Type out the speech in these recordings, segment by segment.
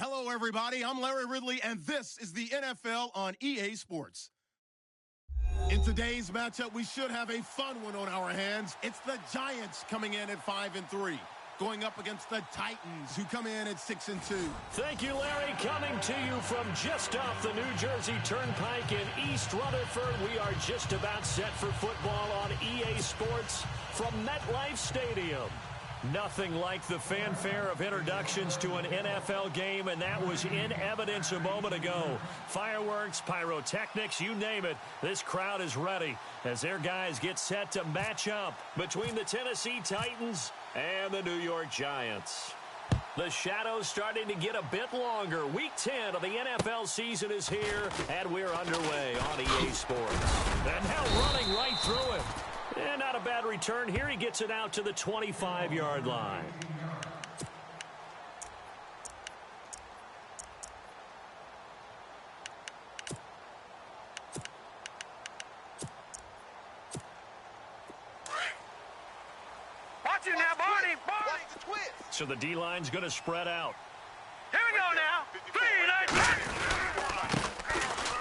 Hello, everybody. I'm Larry Ridley, and this is the NFL on EA Sports. In today's matchup, we should have a fun one on our hands. It's the Giants coming in at 5-3, going up against the Titans, who come in at 6-2. Thank you, Larry. Coming to you from just off the New Jersey Turnpike in East Rutherford, we are just about set for football on EA Sports from MetLife Stadium. Nothing like the fanfare of introductions to an NFL game, and that was in evidence a moment ago. Fireworks, pyrotechnics, you name it. This crowd is ready as their guys get set to match up between the Tennessee Titans and the New York Giants. The shadows starting to get a bit longer. Week 10 of the NFL season is here, and we're underway on EA Sports. And now running right through it. And not a bad return here. He gets it out to the 25-yard line. Watch it now, Barney. So the D-line's going to spread out. Here we go now. 3, 9, 10.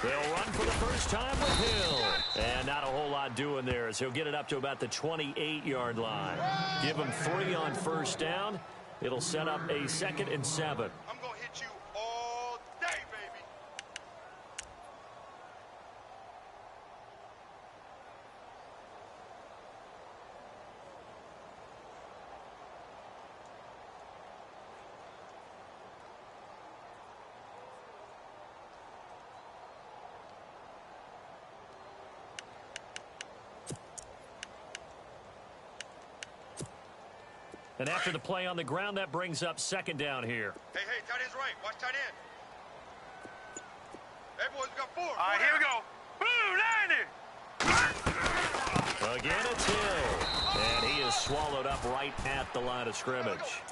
They'll run for the first time with Hill. And not a whole lot doing there as he'll get it up to about the 28-yard line. Give him 3 on first down. It'll set up a 2nd and 7. I'm going to hit you all day, baby. And after the play on the ground, that brings up second down here. Hey, tight end's right. Watch tight end. Hey, boys, we got 4. All right, here we go. Boom, 90. Again, it's Hill. And he is swallowed up right at the line of scrimmage.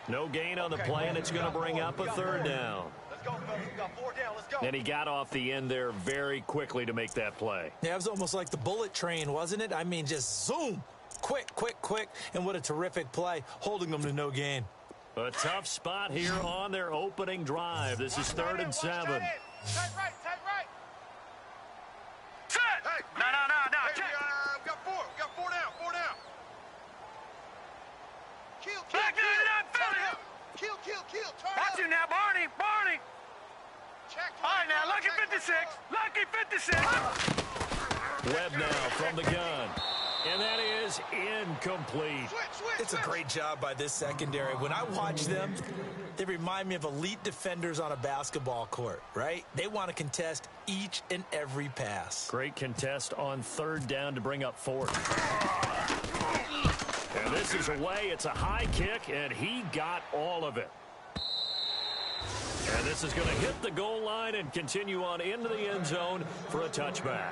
No gain on the play, and it's going to bring up a third down. Let's go, fellas. We got 4 down. Let's go. And he got off the end there very quickly to make that play. Yeah, it was almost like the bullet train, wasn't it? I mean, just zoom. Quick. And what a terrific play, holding them to no gain. A tough spot here on their opening drive. This is 3rd and 7. Tight right. Set. Hey. No. Hey, we got 4. We got 4 down. 4 down. Kill. Back kill. Turn up. Watch you now, Barney. Check. All right, now, lucky 56. Webb now from the gun. And that is incomplete. It's a great job by this secondary. When I watch them, they remind me of elite defenders on a basketball court, right? They want to contest each and every pass. Great contest on 3rd down to bring up 4th. And this is away. It's a high kick, and he got all of it. And this is going to hit the goal line and continue on into the end zone for a touchback.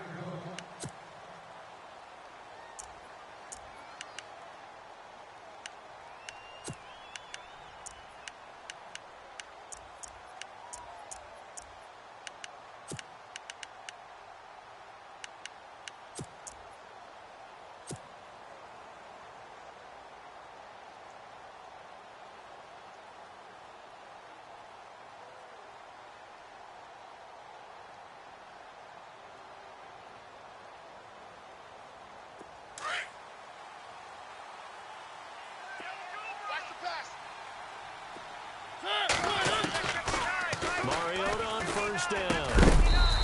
Mariota on 1st down.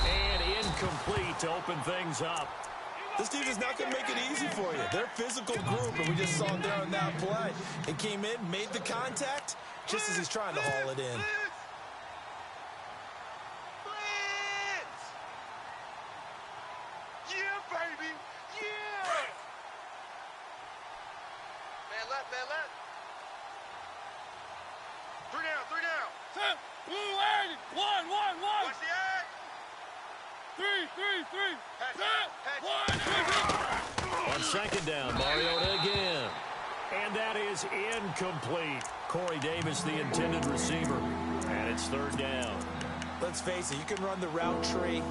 And incomplete to open things up. This team is not going to make it easy for you. They're a physical group, and we just saw it there on that play. It came in, made the contact, just as he's trying to haul it in. Yeah, baby. Yeah. Man left. 3 down. One. Watch the egg. 3. On 2nd down, Mariota again. And that is incomplete. Corey Davis, the intended receiver. And it's 3rd down. Let's face it, you can run the route tree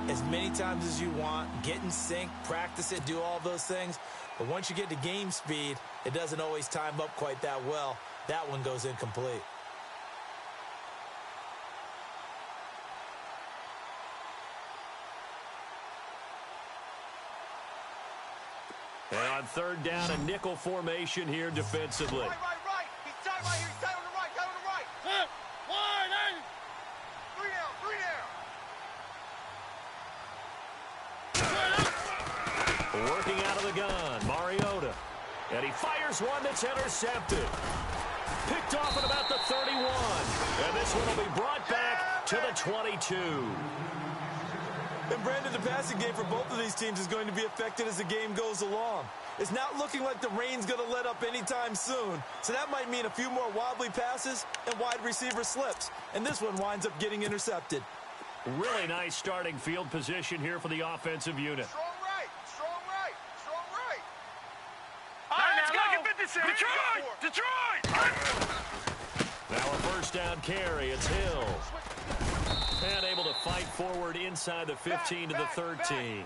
as many times as you want, get in sync, practice it, do all those things. But once you get to game speed, it doesn't always time up quite that well. That one goes incomplete. And on 3rd down, a nickel formation here defensively. Right. He's tight right here. He's tight on the right. 3 down. Working out of the gun, Mariota. And he fires one that's intercepted. Picked off at about the 31. And this one will be brought back to the 22. And Brandon, the passing game for both of these teams is going to be affected as the game goes along. It's not looking like the rain's going to let up anytime soon. So that might mean a few more wobbly passes and wide receiver slips. And this one winds up getting intercepted. Really nice starting field position here for the offensive unit. Strong right. All right, now look at 56. Detroit. Now a 1st down carry. It's Hill. And able to fight forward inside the 15 to the 13.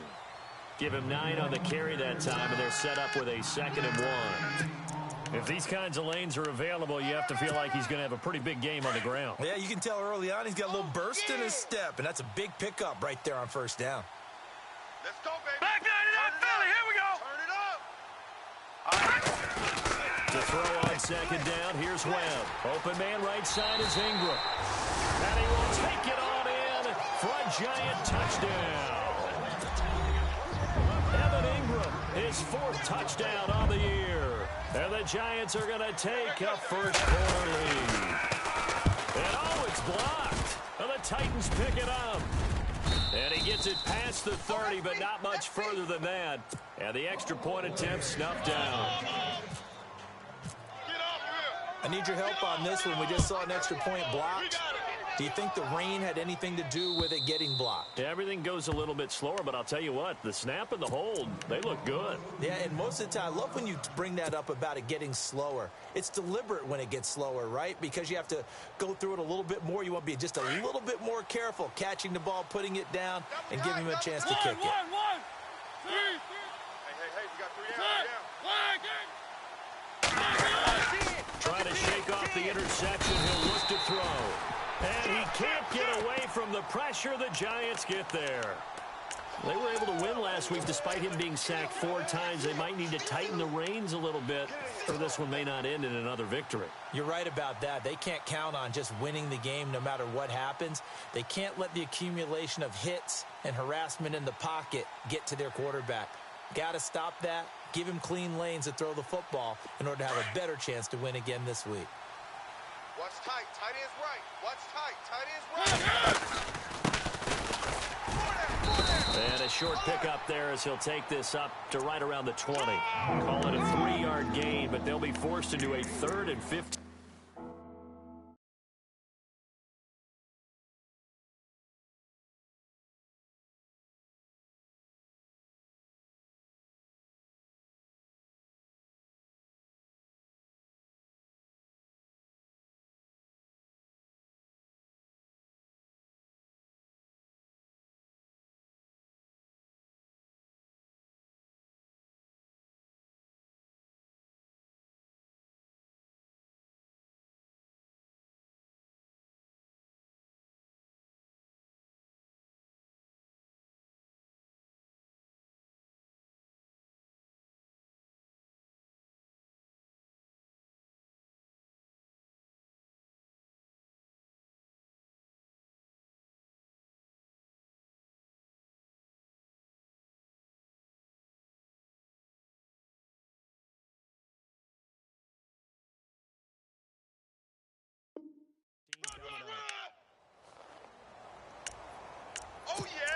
Give him 9 on the carry that time, and they're set up with a 2nd and 1. If these kinds of lanes are available, you have to feel like he's going to have a pretty big game on the ground. Yeah, you can tell early on he's got a little burst in his step, and that's a big pickup right there on 1st down. Let's go, baby. Back 99, Philly. Here we go. Turn it up. To throw on 2nd down, here's Webb. Open man right side is Ingram. And he will take it on in for a giant touchdown. Evan Ingram, his 4th touchdown on the year. And the Giants are going to take a 1st quarter lead. And oh, it's blocked. And the Titans pick it up. And he gets it past the 30, but not much further than that. And the extra point attempt snuffed down. Get up, I need your help on this one. We just saw an extra point blocked. Do you think the rain had anything to do with it getting blocked? Everything goes a little bit slower, but I'll tell you what, the snap and the hold, they look good. Yeah, and most of the time, I love when you bring that up about it getting slower. It's deliberate when it gets slower, right? Because you have to go through it a little bit more. You want to be just a little bit more careful catching the ball, putting it down, and giving him a chance to kick it. Hey, you got 3 down. Trying to shake off the interception. He'll look to throw. And he can't get away from the pressure. The Giants get there. They were able to win last week despite him being sacked 4 times. They might need to tighten the reins a little bit, or this one may not end in another victory. You're right about that. They can't count on just winning the game no matter what happens. They can't let the accumulation of hits and harassment in the pocket get to their quarterback. Got to stop that. Give him clean lanes to throw the football in order to have a better chance to win again this week. Watch tight. Tight ends right. Watch tight. Tight ends right. And a short pickup there as he'll take this up to right around the 20. Call it a 3-yard gain, but they'll be forced to do a 3rd and 15. Oh, yeah!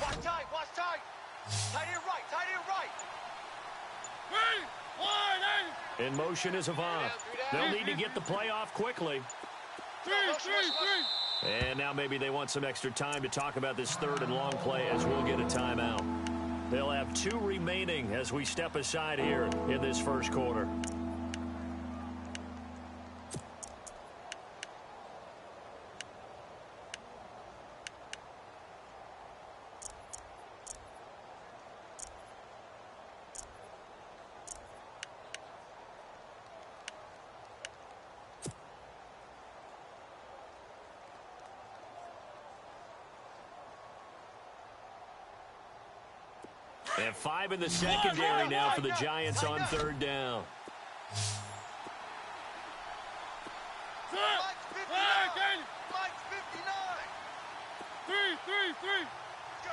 Watch tight, watch tight. Tight end right, tight end right. In motion is Avant. They'll need to get the play off quickly. And now maybe they want some extra time to talk about this 3rd and long play as we'll get a timeout. They'll have 2 remaining as we step aside here in this first quarter. And 5 in the secondary now for the Giants on 3rd down.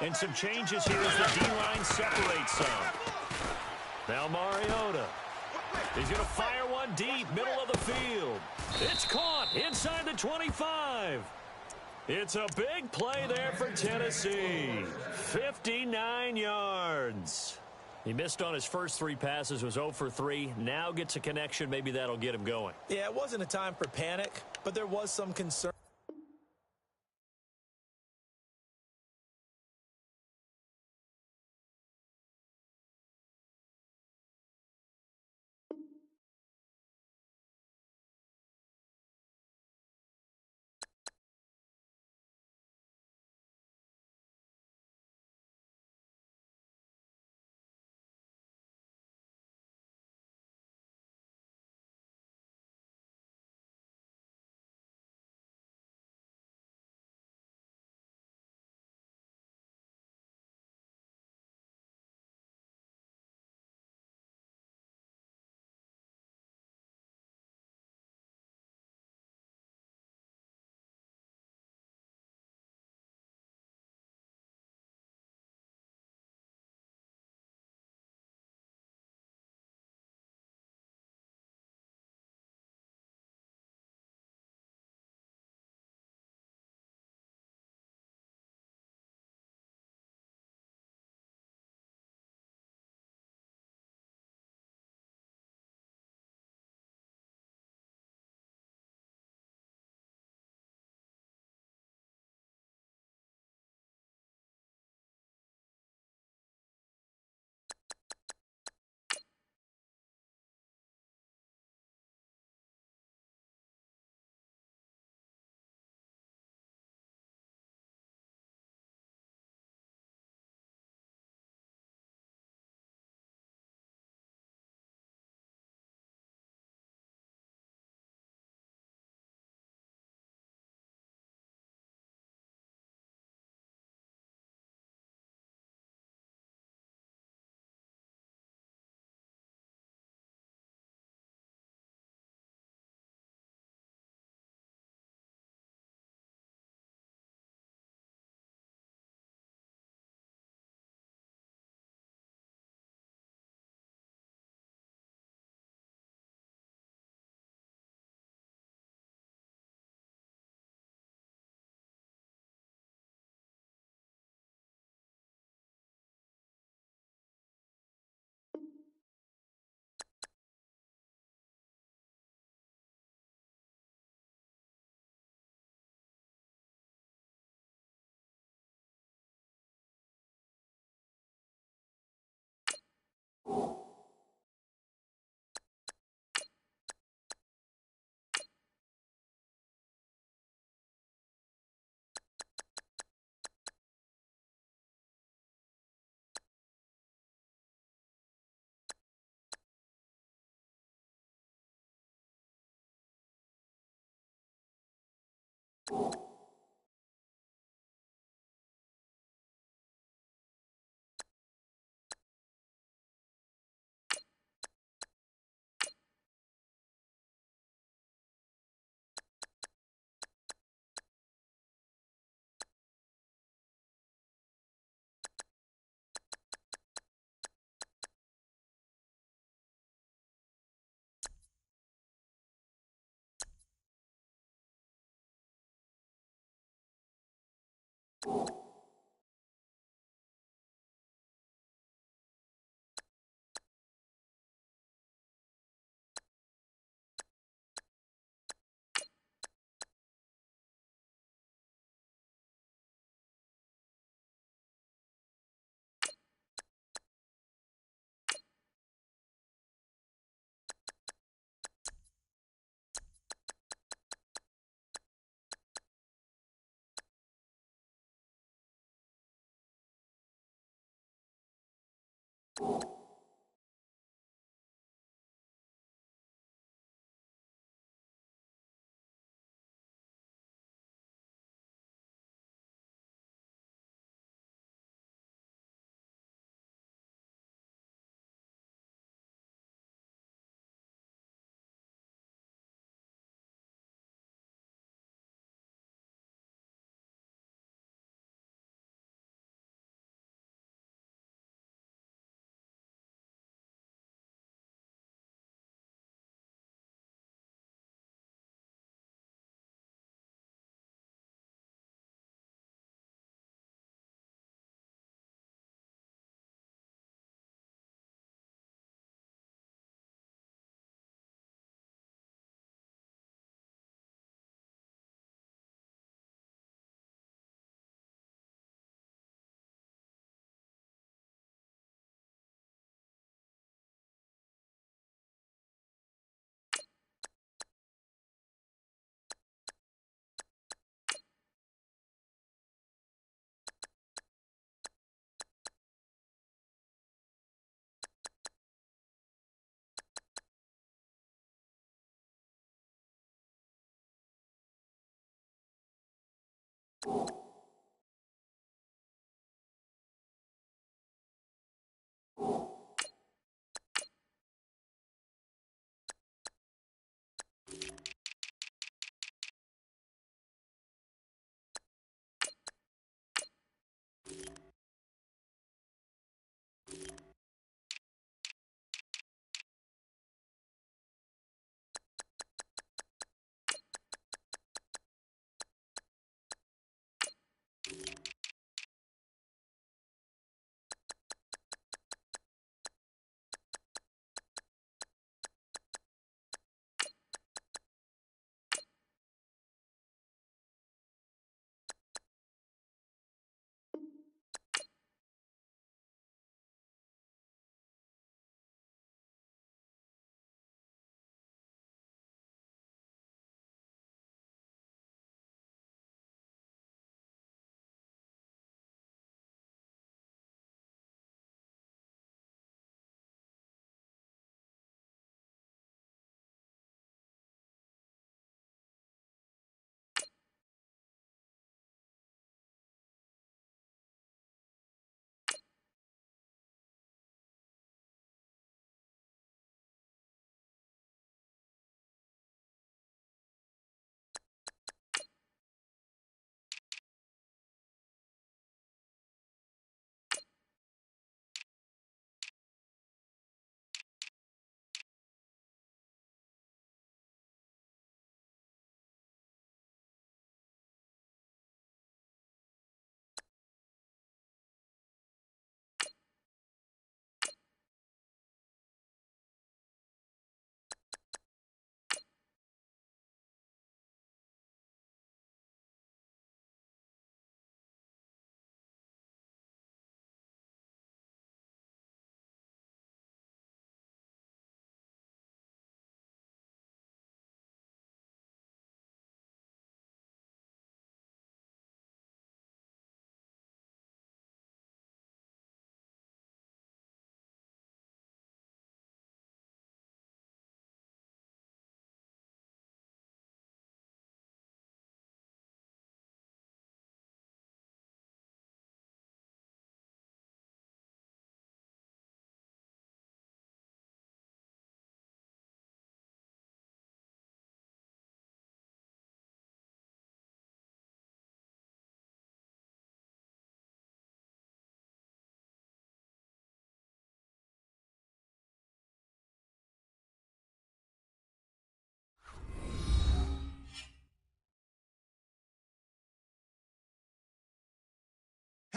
And some changes here as the D-line separates some. Now Mariota. He's going to fire one deep, middle of the field. It's caught inside the 25. It's a big play there for Tennessee. 59 yards. He missed on his first 3 passes, was 0 for 3. Now gets a connection. Maybe that'll get him going. Yeah, it wasn't a time for panic, but there was some concern.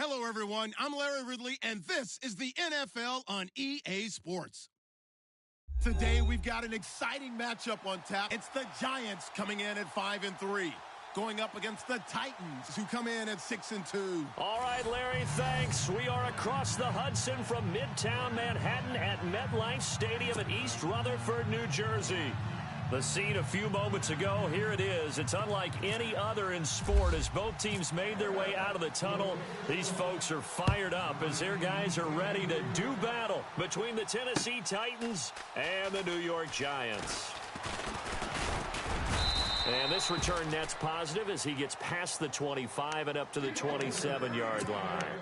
Hello, everyone. I'm Larry Ridley, and this is the NFL on EA Sports. Today, we've got an exciting matchup on tap. It's the Giants coming in at 5-3, going up against the Titans, who come in at 6-2. All right, Larry, thanks. We are across the Hudson from Midtown Manhattan at MetLife Stadium in East Rutherford, New Jersey. The scene a few moments ago, here it is. It's unlike any other in sport as both teams made their way out of the tunnel. These folks are fired up as their guys are ready to do battle between the Tennessee Titans and the New York Giants. And this return net's positive as he gets past the 25 and up to the 27-yard line.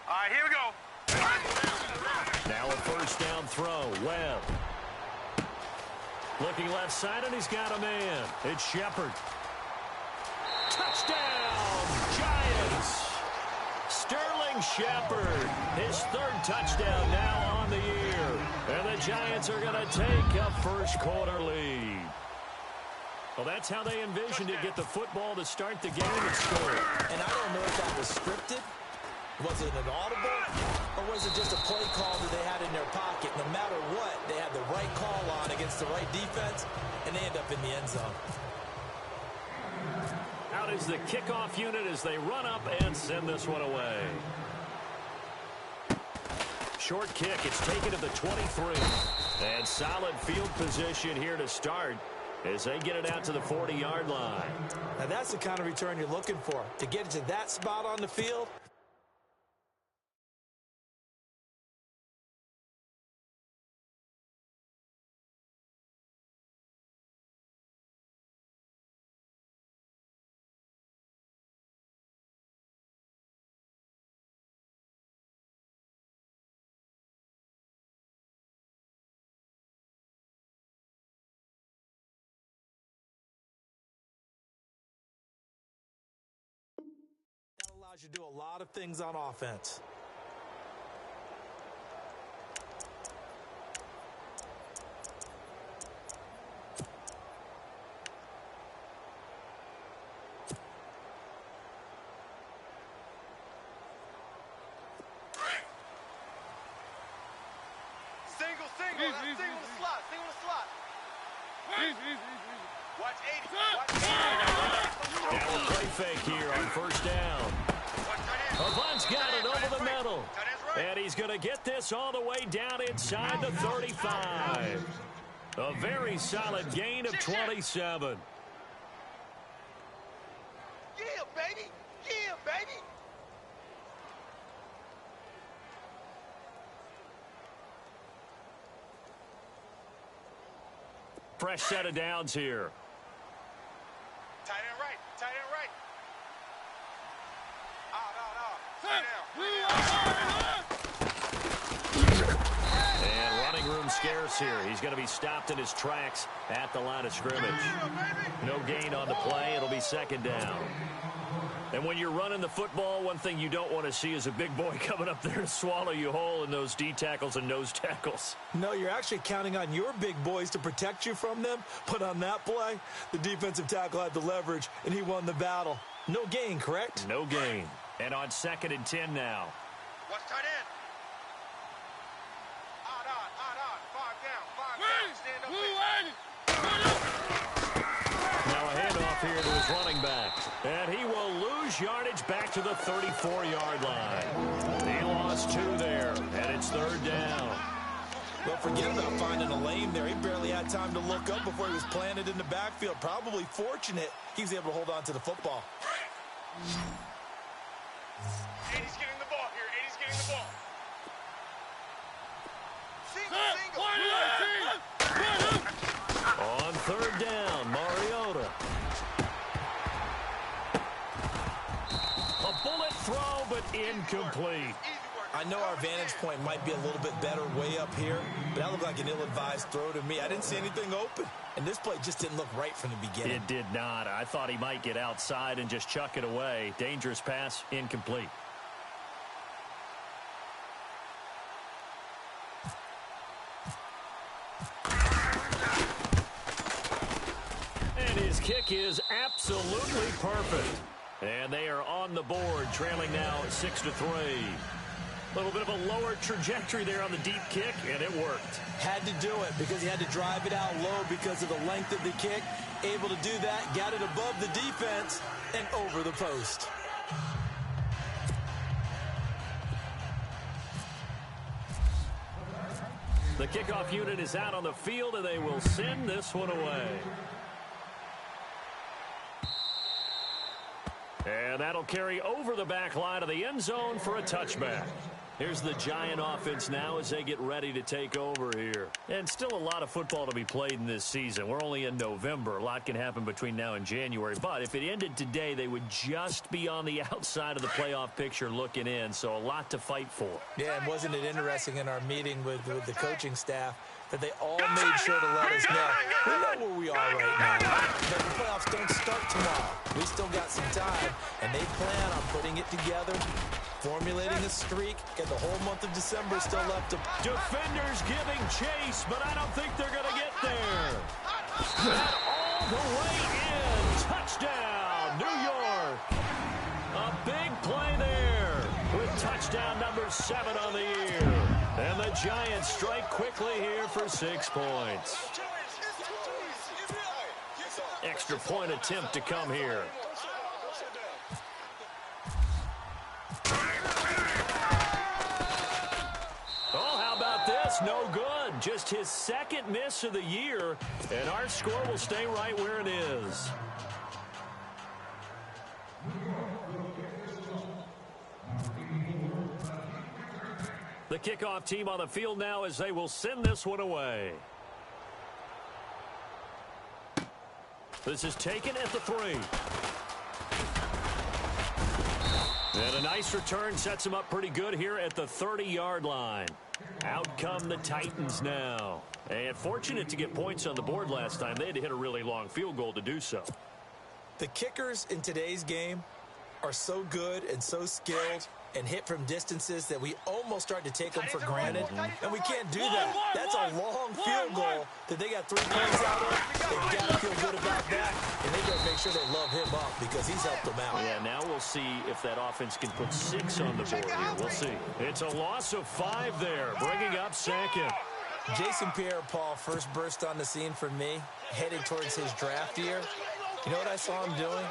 All right, here we go. Now a first down throw. Webb. Looking left side, and he's got a man. It's Shepard. Touchdown, Giants. Sterling Shepard, his third touchdown now on the year. And the Giants are going to take a first-quarter lead. Well, that's how they envisioned it, get the football to start the game and score. And I don't know if that was scripted. Was it an audible, or was it just a play call that they had in their pocket? No matter what, they had the right call on against the right defense, and they end up in the end zone. Out is the kickoff unit as they run up and send this one away. Short kick. It's taken to the 23. And solid field position here to start as they get it out to the 40-yard line. Now, that's the kind of return you're looking for. To get to that spot on the field, that allows you to do a lot of things on offense. Single. That's single the slot. Single the slot. Watch 80. Now a play fake here on first down. Avant's got it over the middle. And he's going to get this all the way down inside the 35. A very solid gain of 27. Yeah, baby. Yeah, baby. Fresh set of downs here. Tight end right. And running room scarce here. He's going to be stopped in his tracks at the line of scrimmage. No gain on the play. It'll be second down. And when you're running the football, one thing you don't want to see is a big boy coming up there to swallow you whole in those D tackles and nose tackles. No, you're actually counting on your big boys to protect you from them. But on that play, the defensive tackle had the leverage, and he won the battle. No gain, correct? No gain. And on 2nd and 10 now. Watch tight end. Odd. 5 down. Stand up. Now a handoff here to his running back. And he will lose yardage back to the 34-yard line. He lost 2 there, and it's 3rd down. Well, forget about finding a lane there. He barely had time to look up before he was planted in the backfield. Probably fortunate he was able to hold on to the football. 80's getting the ball here. 80's getting the ball. Single. On 3rd down, Mariota. A bullet throw, but incomplete. Easy work. I know our vantage point might be a little bit better way up here, but that looked like an ill-advised throw to me. I didn't see anything open, and this play just didn't look right from the beginning. It did not. I thought he might get outside and just chuck it away. Dangerous pass, incomplete. And his kick is absolutely perfect. And they are on the board, trailing now 6-3. A little bit of a lower trajectory there on the deep kick, and it worked. Had to do it because he had to drive it out low because of the length of the kick. Able to do that, got it above the defense and over the post. The kickoff unit is out on the field, and they will send this one away. And that'll carry over the back line of the end zone for a touchback. Here's the Giant offense now as they get ready to take over here. And still a lot of football to be played in this season. We're only in November. A lot can happen between now and January. But if it ended today, they would just be on the outside of the playoff picture looking in. So a lot to fight for. Yeah, and wasn't it interesting in our meeting with the coaching staff that they all made sure to let us know. We know where we are right now. But the playoffs don't start tomorrow. We still got some time, and they plan on putting it together, formulating a streak, and the whole month of December still left to... Defenders giving chase, but I don't think they're going to get there. And all the way in. Touchdown, New York. A big play there with touchdown number 7 on the year. And the Giants strike quickly here for 6 points. Extra point attempt to come here. Oh, how about this? No good. Just his second miss of the year, and our score will stay right where it is. The kickoff team on the field now as they will send this one away. This is taken at the 3. And a nice return sets him up pretty good here at the 30-yard line. Out come the Titans now. And fortunate to get points on the board last time. They had to hit a really long field goal to do so. The kickers in today's game are so good and so skilled and hit from distances that we almost start to take them for granted. And we can't do that. That's a long field goal that they got 3 points out of. They've got to feel good about that. And they got to make sure they love him up because he's helped them out. Yeah, now we'll see if that offense can put 6 on the board here. We'll see. It's a loss of 5 there, bringing up second. Jason Pierre-Paul first burst on the scene for me, headed towards his draft year. You know what I saw him doing?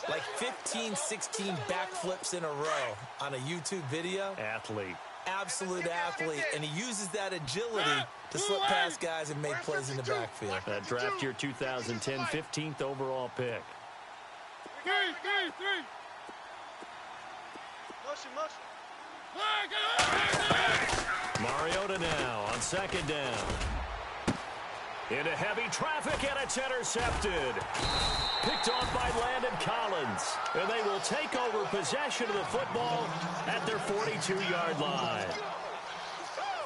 Like 15, 16 backflips in a row on a YouTube video. Athlete. Absolute athlete. And he uses that agility to slip past guys and make plays in the backfield. That draft year 2010, 15th overall pick. Mariota now on second down. Into heavy traffic, and it's intercepted. Picked off by Landon Collins. And they will take over possession of the football at their 42-yard line.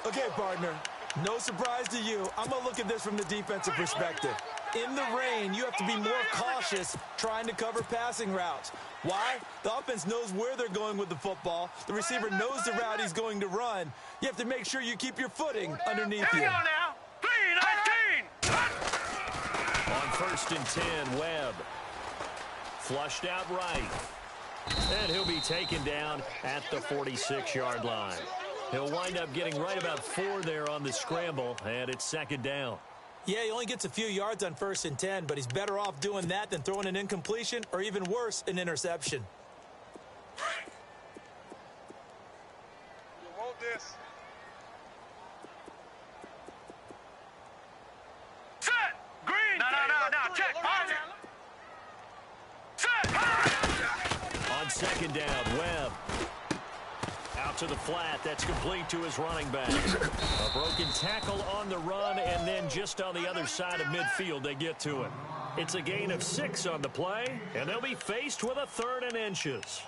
Okay, partner, no surprise to you. I'm going to look at this from the defensive perspective. In the rain, you have to be more cautious trying to cover passing routes. Why? The offense knows where they're going with the football. The receiver knows the route he's going to run. You have to make sure you keep your footing underneath you. Here we go now. 3-19. On 1st and 10, Webb. Flushed out right. And he'll be taken down at the 46-yard line. He'll wind up getting right about 4 there on the scramble, and it's second down. Yeah, he only gets a few yards on 1st and 10, but he's better off doing that than throwing an incompletion or even worse, an interception. You want this? Set! Green! No. Check! Set! On second down, Webb. Out to the flat. That's complete to his running back. A broken tackle on the run, and then just on the other side of midfield, they get to it. It's a gain of 6 on the play, and they'll be faced with a 3rd and inches.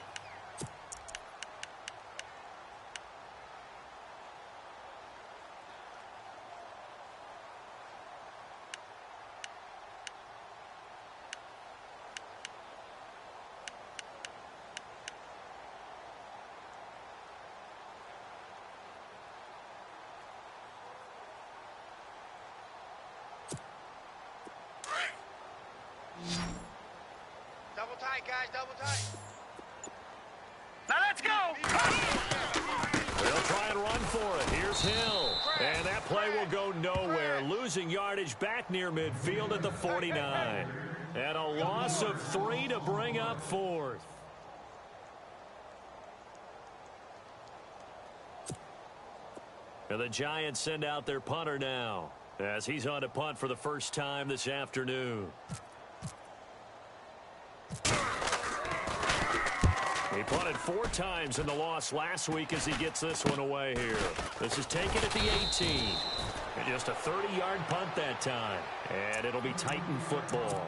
Double tight, guys, double tight. Now let's go. They'll try and run for it. Here's Hill. And that play will go nowhere. Losing yardage back near midfield at the 49. And a loss of 3 to bring up 4th. And the Giants send out their punter now, as he's on to punt for the first time this afternoon. He punted 4 times in the loss last week as he gets this one away here. This is taken at the 18. And just a 30-yard punt that time. And it'll be Titan football.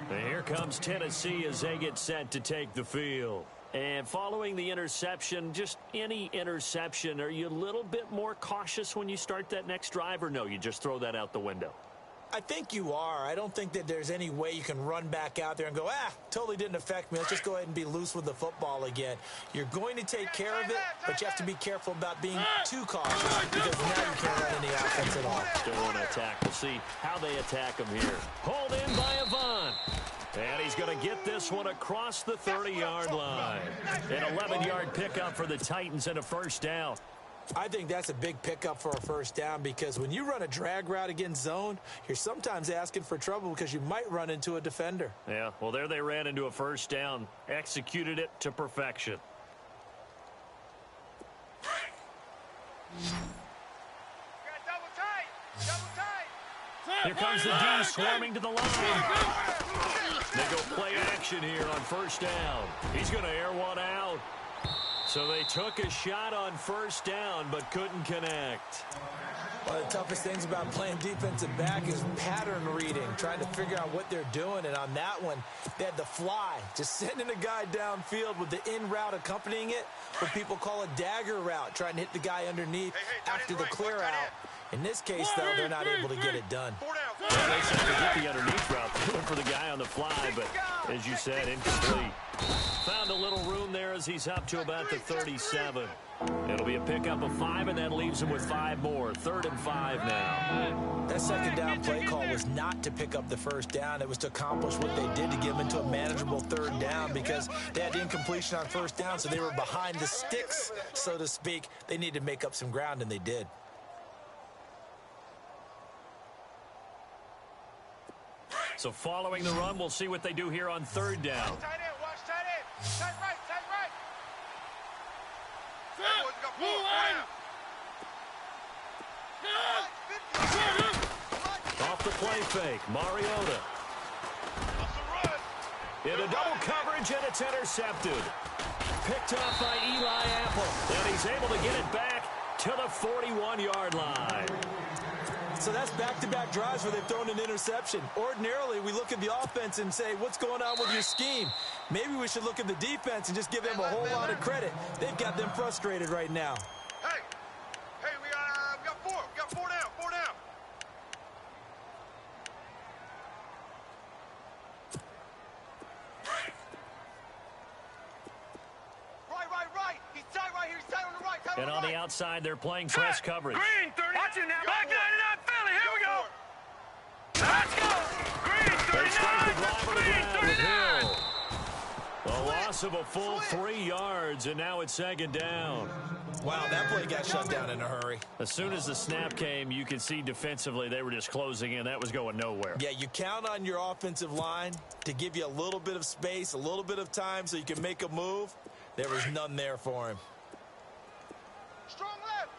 And here comes Tennessee as they get set to take the field. And following the interception, just any interception, are you a little bit more cautious when you start that next drive, or no, you just throw that out the window? I think you are. I don't think that there's any way you can run back out there and go, totally didn't affect me. Let's just go ahead and be loose with the football again. You're going to take care of it, but you have to be careful about being too cautious because now you can't run any offense at all. Still want to attack. We'll see how they attack him here. Hold in by Avant. And he's going to get this one across the 30-yard line. An 11-yard pickup for the Titans and a first down. I think that's a big pickup for a first down because when you run a drag route against zone, you're sometimes asking for trouble because you might run into a defender. Yeah, well, there they ran into a first down, executed it to perfection. Double tight, double tight. Here comes the D swarming to the line. They go play action here on first down. He's going to air one out. So they took a shot on first down, but couldn't connect. One of the toughest things about playing defensive back is pattern reading, trying to figure out what they're doing. And on that one, they had the fly, just sending a guy downfield with the in route accompanying it, what people call a dagger route, trying to hit the guy underneath after the clear out. In this case, though, they're not able to get it done. Well, they said to get the underneath route, going for the guy on the fly, but as you said, incomplete. Found a little room there as he's up to about the 37. It'll be a pickup of 5, and that leaves him with 5 more. 3rd and 5 now. That second down play call was not to pick up the first down. It was to accomplish what they did to get them into a manageable 3rd down because they had incompletion on first down, so they were behind the sticks, so to speak. They needed to make up some ground, and they did. So following the run, we'll see what they do here on 3rd down. Watch tight end, watch tight end. Tight right, tight right. Boys, got 4 down. Off the play fake, Mariota. Into double coverage, and it's intercepted. Picked off by Eli Apple, and he's able to get it back to the 41-yard line. So that's back-to-back drives where they've thrown an interception. Ordinarily, we look at the offense and say, what's going on with your scheme? Maybe we should look at the defense and just give them a whole lot of credit. They've got them frustrated right now. Hey, we got 4. We got 4 down, 4 down. Right. He's tight right here. He's tight on the right. And on the outside, they're playing press coverage. Green, 30. Watch it now. Black 99, Philly. Here we go. Let's go. Green, They start the 39. drive on the Green, ground with 39. Hill. A loss of a full 3 yards, and now it's 2nd down. Wow, that play got shut down in a hurry. As soon as the snap came, you could see defensively they were just closing in. That was going nowhere. Yeah, you count on your offensive line to give you a little bit of space, a little bit of time so you can make a move. There was none there for him. Strong left.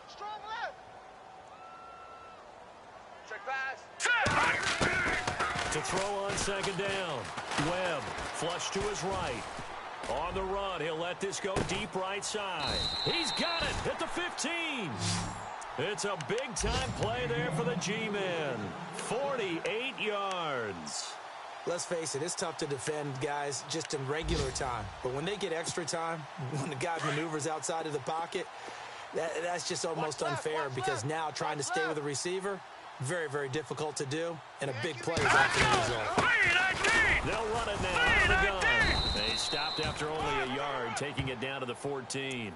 Check pass. To throw on 2nd down. Webb flush to his right. On the run, he'll let this go deep right side. He's got it at the 15. It's a big-time play there for the G-men. 48 yards. Let's face it, it's tough to defend guys just in regular time. But when they get extra time, when the guy maneuvers outside of the pocket, that's just almost unfair because now trying to stay with the receiver, very, very difficult to do, and a big play is often the result. They'll run it now out of the gun. They stopped after only a yard, taking it down to the 14.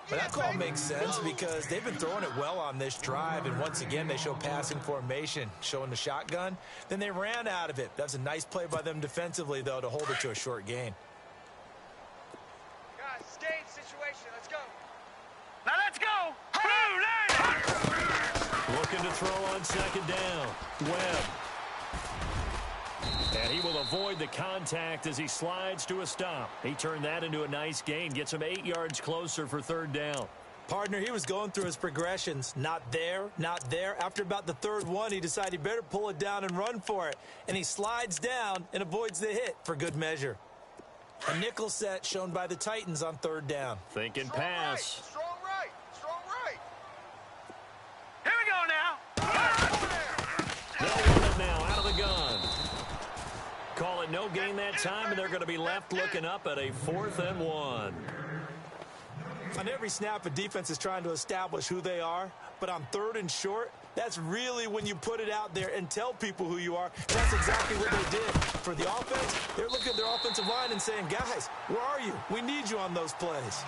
But that call makes sense because they've been throwing it well on this drive, and once again, they show passing formation, showing the shotgun. Then they ran out of it. That's a nice play by them defensively, though, to hold it to a short gain. Guys, stage situation. Let's go. Now let's go. Blue, Looking to throw on second down. Webb. And he will avoid the contact as he slides to a stop. He turned that into a nice gain. Gets him 8 yards closer for third down. Partner, he was going through his progressions. Not there, not there. After about the third one, he decided he better pull it down and run for it. And he slides down and avoids the hit for good measure. A nickel set shown by the Titans on third down. Thinking pass. Right. Strong right. Strong right. Here we go now. They'll run it now out of the gun. Call it no gain that time, and they're going to be left looking up at a 4th and 1. On every snap, a defense is trying to establish who they are, but on third and short, that's really when you put it out there and tell people who you are. That's exactly what they did. For the offense, they're looking at their offensive line and saying, guys, where are you? We need you on those plays.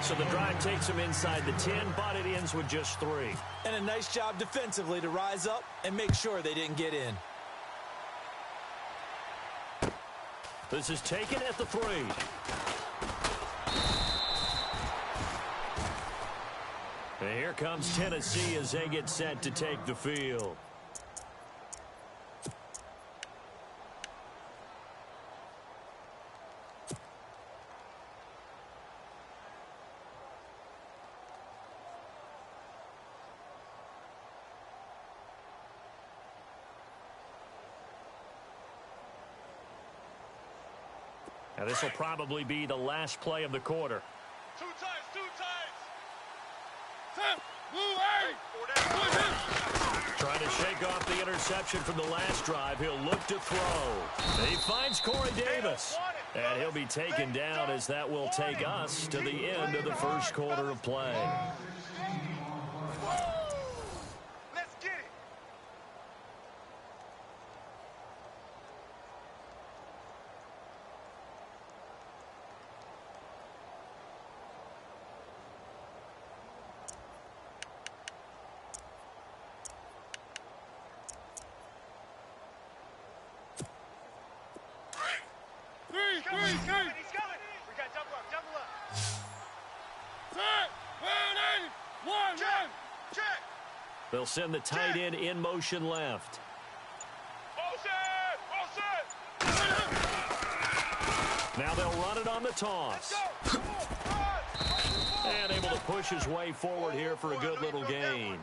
So the drive takes them inside the 10, but it ends with just 3. And a nice job defensively to rise up and make sure they didn't get in. This is taken at the 3. And here comes Tennessee as they get set to take the field. Now this will probably be the last play of the quarter. Two times. Trying to shake off the interception from the last drive. He'll look to throw. He finds Corey Davis. And he'll be taken down as that will take us to the end of the first quarter of play. Let's get it. He's coming. We got double up. Check. They'll send the tight end in motion left. Now they'll run it on the toss. And able to push his way forward here for a good little gain.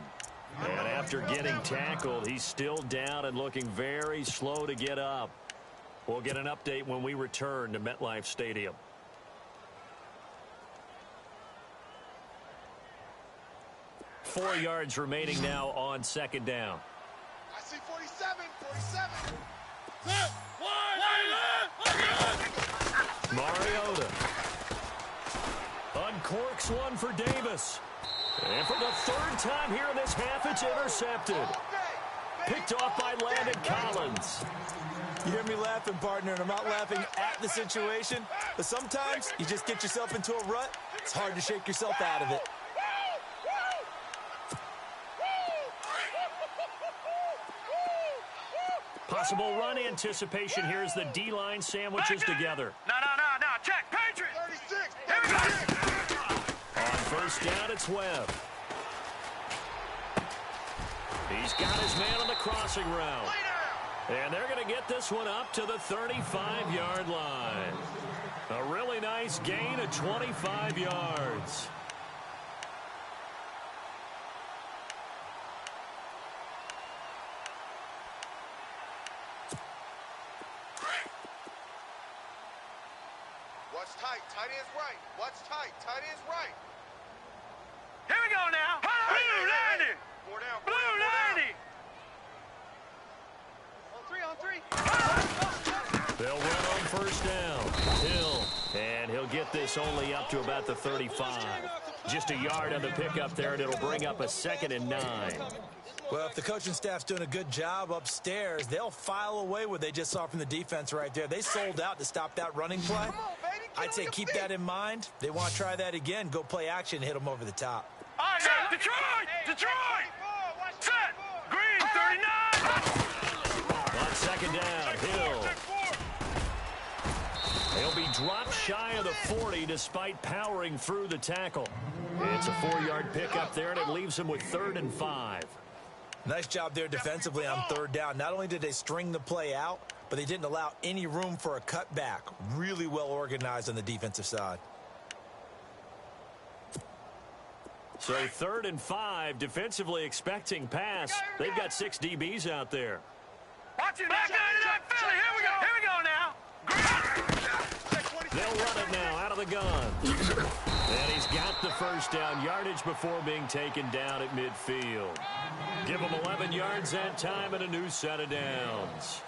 And after getting tackled, he's still down and looking very slow to get up. We'll get an update when we return to MetLife Stadium. Four yards remaining now on second down. I see 47. Mariota uncorks one for Davis. And for the third time here in this half, it's intercepted. Picked off by Landon Collins. You hear me laughing, partner, and I'm not laughing at the situation, but sometimes you just get yourself into a rut. It's hard to shake yourself out of it. Possible run anticipation here as the D-line sandwiches together. No. Check. Patriot. 36. Here we go. On first down, it's Webb. He's got his man on the crossing route. And they're going to get this one up to the 35-yard line. A really nice gain of 25 yards. Watch tight. Tight end's right. Watch tight. Tight end's right. Here we go now. Blue 90. Blue 90. On three. They'll run on first down. Hill. And he'll get this only up to about the 35. Just a yard on the pickup there, and it'll bring up a 2nd and 9. Well, if the coaching staff's doing a good job upstairs, they'll file away what they just saw from the defense right there. They sold out to stop that running play. I'd say keep that in mind. They want to try that again. Go play action, hit them over the top. All right, now, Detroit! Set! Green, 39! On second down, Hill. He'll be dropped shy of the 40 despite powering through the tackle. It's a 4-yard pickup there, and it leaves him with 3rd and 5. Nice job there defensively on 3rd down. Not only did they string the play out, but they didn't allow any room for a cutback. Really well organized on the defensive side. So 3rd and 5, defensively expecting pass. They've got 6 DBs out there. Watch it, back 99 Philly. Here we go now. They'll run it now out of the gun. And he's got the first down yardage before being taken down at midfield. Give him 11 yards that time and a new set of downs.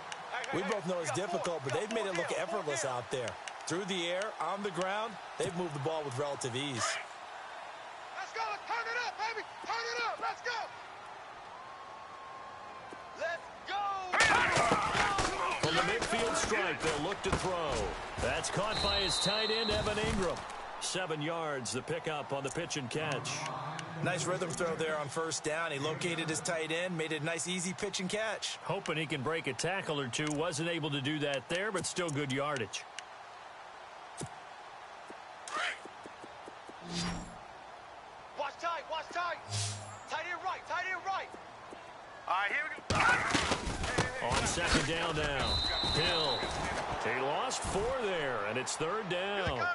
We both know it's difficult, but they've made it look effortless out there. Through the air, on the ground, they've moved the ball with relative ease. Let's go. Turn it up, baby. Turn it up. Let's go. From the midfield stripe, they'll look to throw. That's caught by his tight end, Evan Ingram. 7 yards, the pickup on the pitch and catch. Nice rhythm throw there on 1st down. He located his tight end, made it a nice, easy pitch and catch. Hoping he can break a tackle or two. Wasn't able to do that there, but still good yardage. Watch tight. Tight end right. All right, here we go. On second down now. Hill. He lost 4 there, and it's 3rd down.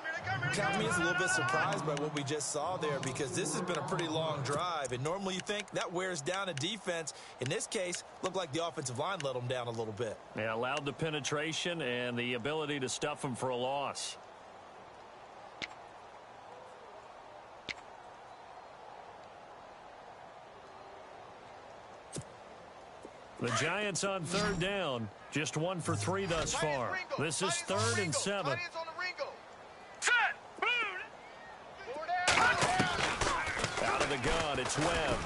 Tommy is a little bit surprised by what we just saw there because this has been a pretty long drive, and normally you think that wears down a defense. In this case, looked like the offensive line let them down a little bit. Yeah, allowed the penetration and the ability to stuff them for a loss. The Giants on 3rd down. Just 1 for 3 thus far. This is 3rd and 7. Set! Out of the gun, it's Webb.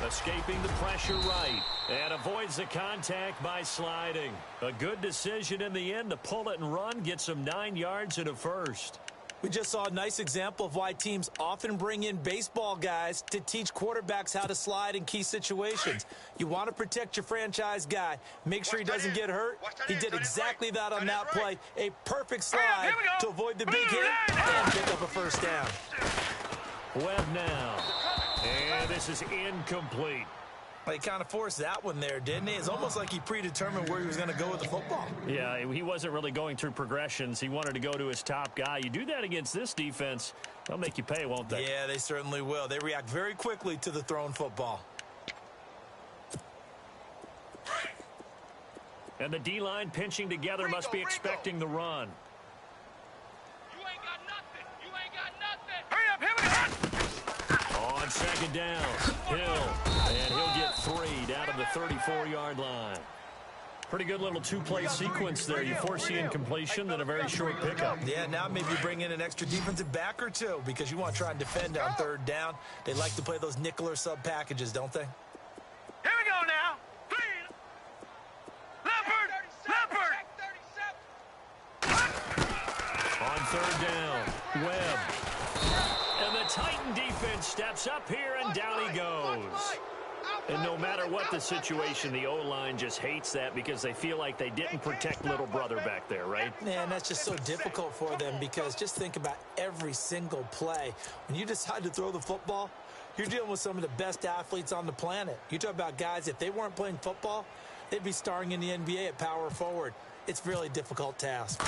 Escaping the pressure right. And avoids the contact by sliding. A good decision in the end to pull it and run. Gets him 9 yards and a first. We just saw a nice example of why teams often bring in baseball guys to teach quarterbacks how to slide in key situations. You want to protect your franchise guy. Make sure he doesn't get hurt. He did exactly that on that play. A perfect slide to avoid the big hit and pick up a 1st down. Webb now. And this is incomplete. He kind of forced that one there, didn't he? It's almost like he predetermined where he was going to go with the football. Yeah, he wasn't really going through progressions. He wanted to go to his top guy. You do that against this defense, they'll make you pay, won't they? Yeah, they certainly will. They react very quickly to the thrown football. And the D-line pinching together must be expecting the run. You ain't got nothing. Hurry up, here we go. On second down, Hill. And he'll get 3 down to the 34-yard line. Pretty good little 2-play sequence there. You foresee incompletion, then a very short pickup. Yeah, now maybe you bring in an extra defensive back or 2 because you want to try and defend on 3rd down. They like to play those nickel or sub packages, don't they? Here we go now. Leopard. On 3rd down, Webb. And the Titan defense steps up here, and down he goes. And no matter what the situation, the O-line just hates that because they feel like they didn't protect little brother back there, right? Man, that's just so difficult for them because just think about every single play. When you decide to throw the football, you're dealing with some of the best athletes on the planet. You talk about guys, if they weren't playing football, they'd be starring in the NBA at power forward. It's a really difficult task.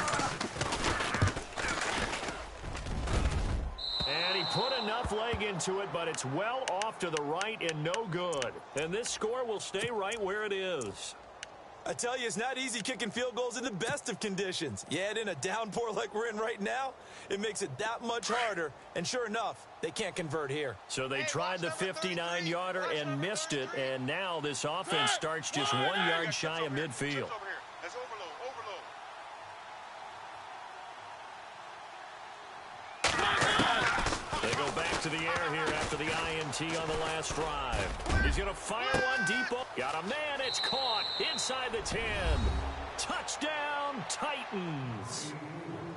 And he put enough leg into it, but it's well off to the right and no good. And this score will stay right where it is. I tell you, it's not easy kicking field goals in the best of conditions. You add in a downpour like we're in right now, it makes it that much harder. And sure enough, they can't convert here. So they tried the 59-yarder and missed it, and now this offense starts just 1 yard shy of midfield. They go back to the air here after the INT on the last drive. He's going to fire one deep. Got a man. It's caught inside the 10. Touchdown, Titans.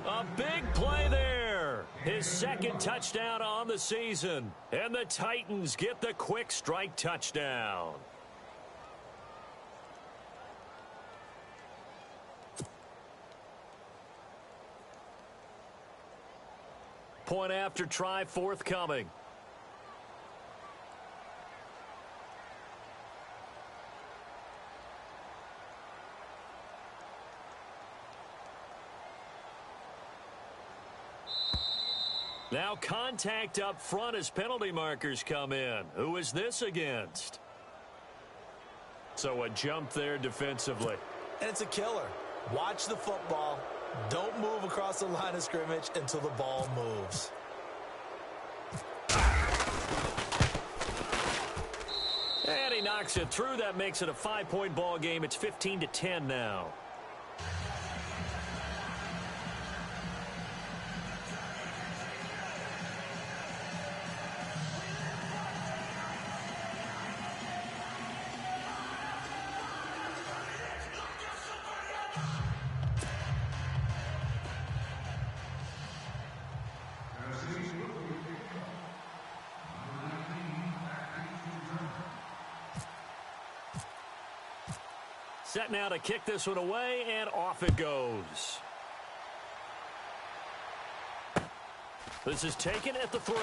A big play there. His second touchdown on the season. And the Titans get the quick strike touchdown. Point after try forthcoming. Now contact up front as penalty markers come in. Who is this against? So a jump there defensively. And it's a killer. Watch the football. Don't move across the line of scrimmage until the ball moves. And he knocks it through. That makes it a 5-point ball game. It's 15-10 now. Set now to kick this one away, and off it goes. This is taken at the 3.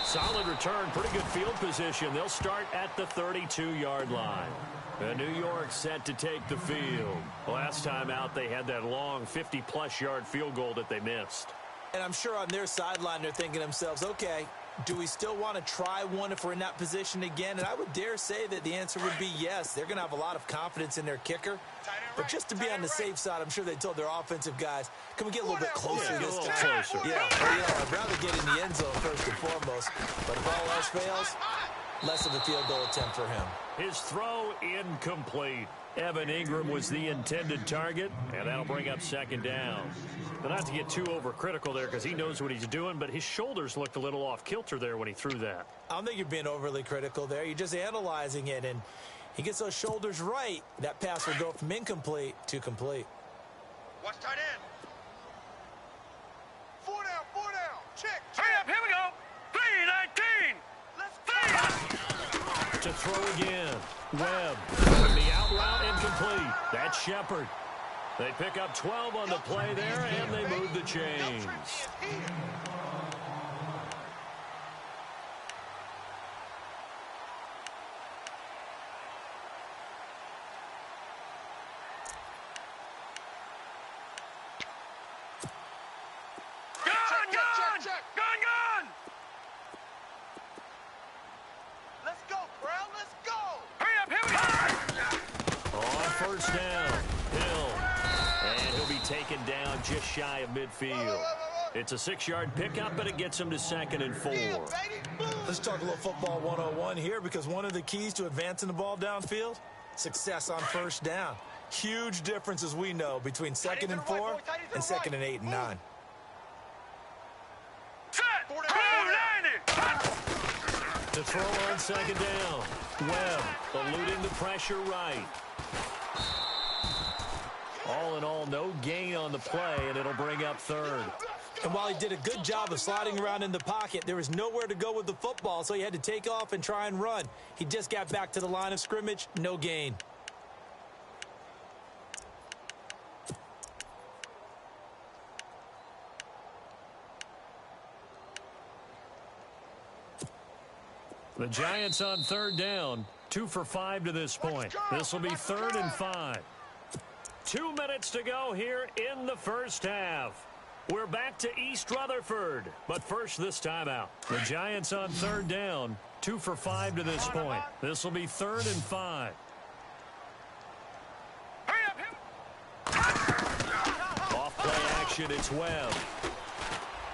Solid return, pretty good field position. They'll start at the 32-yard line. And New York set to take the field. Last time out, they had that long 50-plus yard field goal that they missed. And I'm sure on their sideline they're thinking to themselves, okay, do we still want to try one if we're in that position again? And I would dare say that the answer would be yes. They're going to have a lot of confidence in their kicker. But just to be on the safe side, I'm sure they told their offensive guys, can we get a little bit closer this time? Yeah, I'd rather get in the end zone first and foremost. But if all else fails, less of a field goal attempt for him. His throw incomplete. Evan Ingram was the intended target, and that'll bring up second down. But not to get too overcritical there because he knows what he's doing, but his shoulders looked a little off kilter there when he threw that. I don't think you're being overly critical there. You're just analyzing it, and he gets those shoulders right. That pass will go from incomplete to complete. Watch tight end. 4 down. Check. Hurry up, here we go. 3-19. Let's go. To throw again. Webb. And the out route incomplete. That's Shepard. They pick up 12 on the play there, and they move the chains. Gun! Let's go, Brown, let's go! Hurry up, here we go! On first down, Hill. And he'll be taken down just shy of midfield. It's a 6-yard pickup, but it gets him to 2nd and 4. Let's talk a little football 101 here, because one of the keys to advancing the ball downfield, success on first down. Huge difference, as we know, between 2nd and 4 and 2nd and 8 and 9. To throw on 2nd down. Webb eluding the pressure right. All in all, no gain on the play, and it'll bring up 3rd. And while he did a good job of sliding around in the pocket, there was nowhere to go with the football, so he had to take off and try and run. He just got back to the line of scrimmage, no gain. The Giants on 3rd down, 2 for 5 to this point. This will be 3rd and 5. 2 minutes to go here in the first half. We're back to East Rutherford, but first this timeout. The Giants on 3rd down, 2 for 5 to this point. This will be 3rd and 5. Off play action, it's Webb.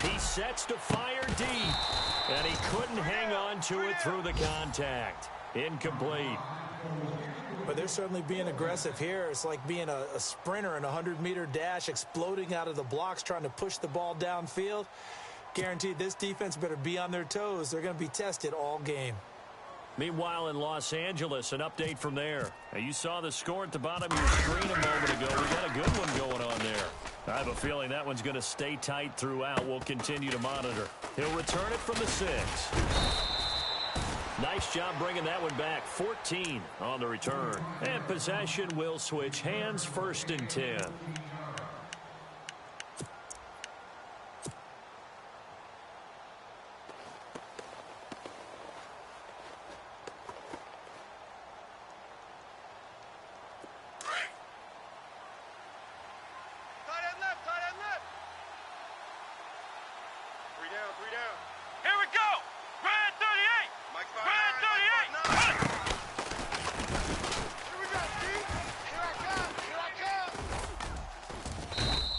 He sets to fire deep, and he couldn't hang on to it through the contact. Incomplete. But they're certainly being aggressive here. It's like being a sprinter in a 100-meter dash, exploding out of the blocks, trying to push the ball downfield. Guaranteed this defense better be on their toes. They're going to be tested all game. Meanwhile, in Los Angeles, an update from there. Now, you saw the score at the bottom of your screen a moment ago. We got a good one going on there. I have a feeling that one's going to stay tight throughout. We'll continue to monitor. He'll return it from the 6. Nice job bringing that one back. 14 on the return. And possession will switch hands, 1st and 10.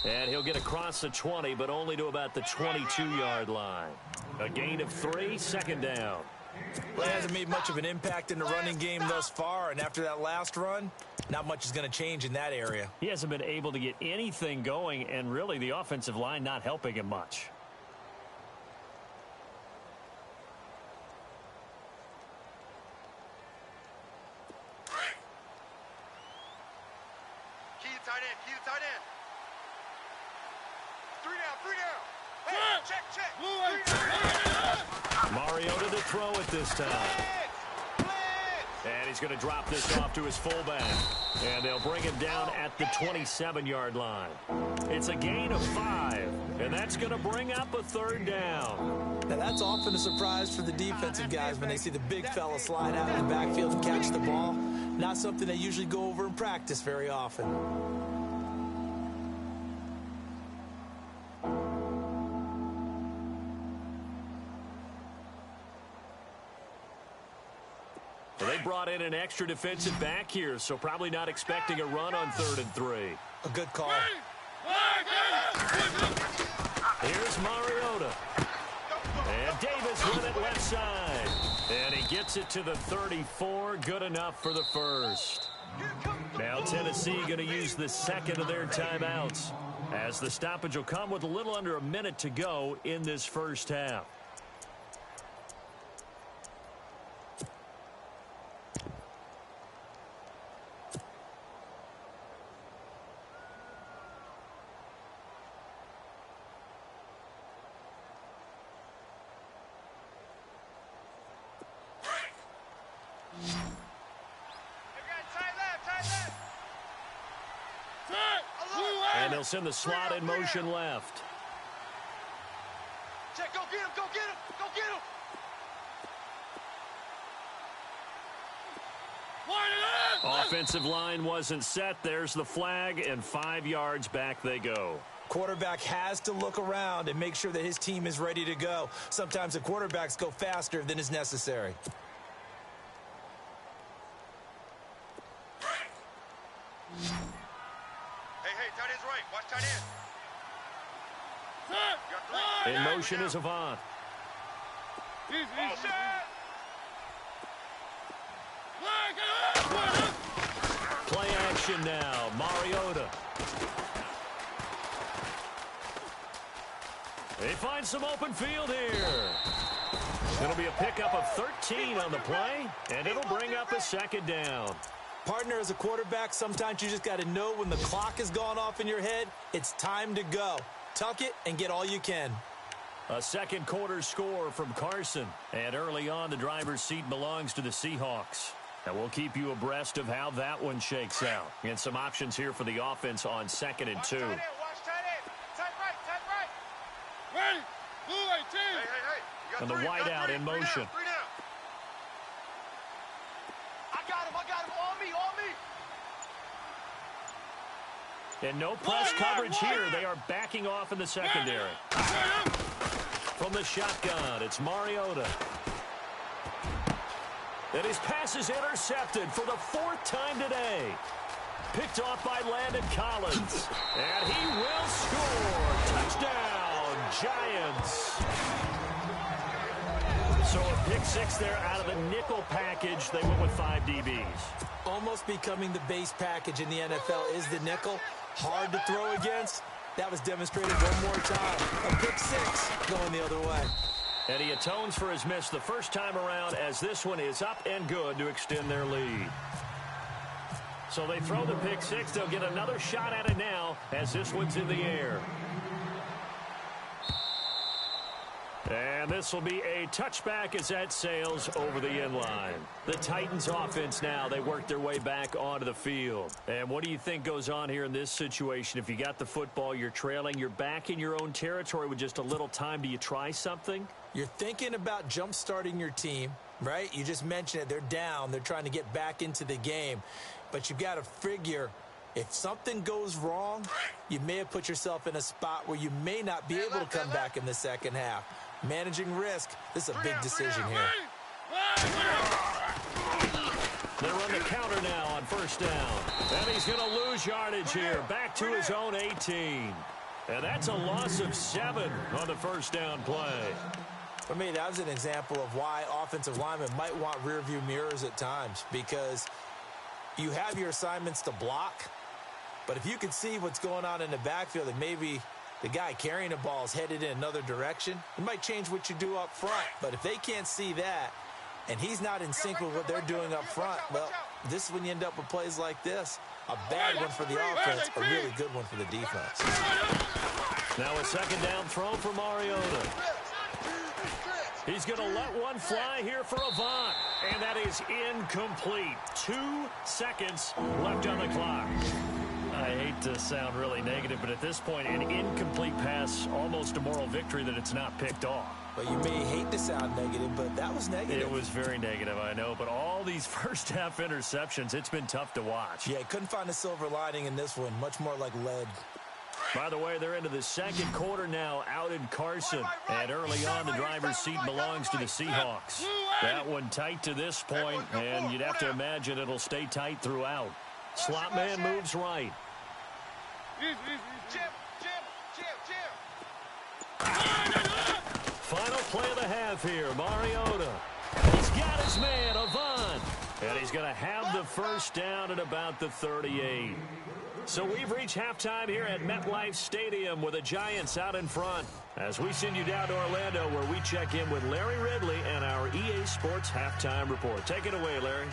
And he'll get across the 20, but only to about the 22-yard line. A gain of 3, 2nd down. Well, he hasn't made much of an impact in the running game thus far, and after that last run, not much is going to change in that area. He hasn't been able to get anything going, and really the offensive line not helping him much. Key to tight end, key to tight end. 3 down. Hey, check. Mariota to throw it this time. And he's going to drop this off to his fullback. And they'll bring him down at the 27-yard line. It's a gain of 5, and that's going to bring up a 3rd down. Now, that's often a surprise for the defensive guys when they see the big fella slide out in the backfield and catch the ball. Not something they usually go over in practice very often. Well, they brought in an extra defensive back here, so probably not expecting a run on 3rd and 3. A good call. Here's Mariota. And Davis with it left side. And he gets it to the 34. Good enough for the 1st. Now Tennessee going to use the 2nd of their timeouts, as the stoppage will come with a little under a minute to go in this 1st half. And they'll send the slot in motion left. Check, go get him. Offensive line wasn't set. There's the flag, and 5 yards back they go. Quarterback has to look around and make sure that his team is ready to go. Sometimes the quarterbacks go faster than is necessary. Hey, tight end's right. Watch tight end. In motion is Avant. Play action now. Mariota. They find some open field here. It'll be a pickup of 13 on the play, and it'll bring up a 2nd down. Partner, as a quarterback, sometimes you just got to know when the clock has gone off in your head, it's time to go. Tuck it and get all you can. A 2nd quarter score from Carson. And early on, the driver's seat belongs to the Seahawks. And we'll keep you abreast of how that one shakes out. And some options here for the offense on 2nd and 2. Watch tight end. Tight right. Ready. Blue 18. Hey. And the wideout in motion. 3 down. I got him. On me. And no press coverage here. They are backing off in the secondary. From the shotgun, it's Mariota. And his pass is intercepted for the 4th time today. Picked off by Landon Collins. And he will score. Touchdown, Giants. So a pick 6 there out of the nickel package. They went with 5 DBs. Almost becoming the base package in the NFL is the nickel. Hard to throw against. That was demonstrated one more time. A pick 6 going the other way. And he atones for his miss the first time around as this one is up and good to extend their lead. So they throw the pick six. They'll get another shot at it now as this one's in the air. And this will be a touchback as that sails over the end line. The Titans offense now, they work their way back onto the field. And what do you think goes on here in this situation? If you got the football, you're trailing, you're back in your own territory with just a little time. Do you try something? You're thinking about jump-starting your team, right? You just mentioned it. They're down. They're trying to get back into the game. But you've got to figure if something goes wrong, you may have put yourself in a spot where you may not be able to come back in the second half. Managing risk, this is a big decision here. They run the counter now on first down. And he's going to lose yardage here. Back to his own 18. And that's a loss of 7 on the first down play. For me, that was an example of why offensive linemen might want rearview mirrors at times, because you have your assignments to block, but if you can see what's going on in the backfield and maybe the guy carrying the ball is headed in another direction, it might change what you do up front. But if they can't see that and he's not in sync with what they're doing up front, well, this is when you end up with plays like this. A bad one for the offense, a really good one for the defense. Now a second down throw for Mariota. He's going to let one fly here for Avant, and that is incomplete. 2 seconds left on the clock. I hate to sound really negative, but at this point, an incomplete pass, almost a moral victory that it's not picked off. Well, you may hate to sound negative, but that was negative. It was very negative, I know, but all these first-half interceptions, it's been tough to watch. Yeah, couldn't find a silver lining in this one, much more like lead. By the way, they're into the second quarter now out in Carson. And early on, the driver's seat belongs to the Seahawks. That one tight to this point, and you'd have to imagine it'll stay tight throughout. Slot man moves right. Final play of the half here, Mariota. He's got his man, Avant. And he's going to have the first down at about the 38. So we've reached halftime here at MetLife Stadium with the Giants out in front as we send you down to Orlando where we check in with Larry Ridley and our EA Sports Halftime Report. Take it away, Larry.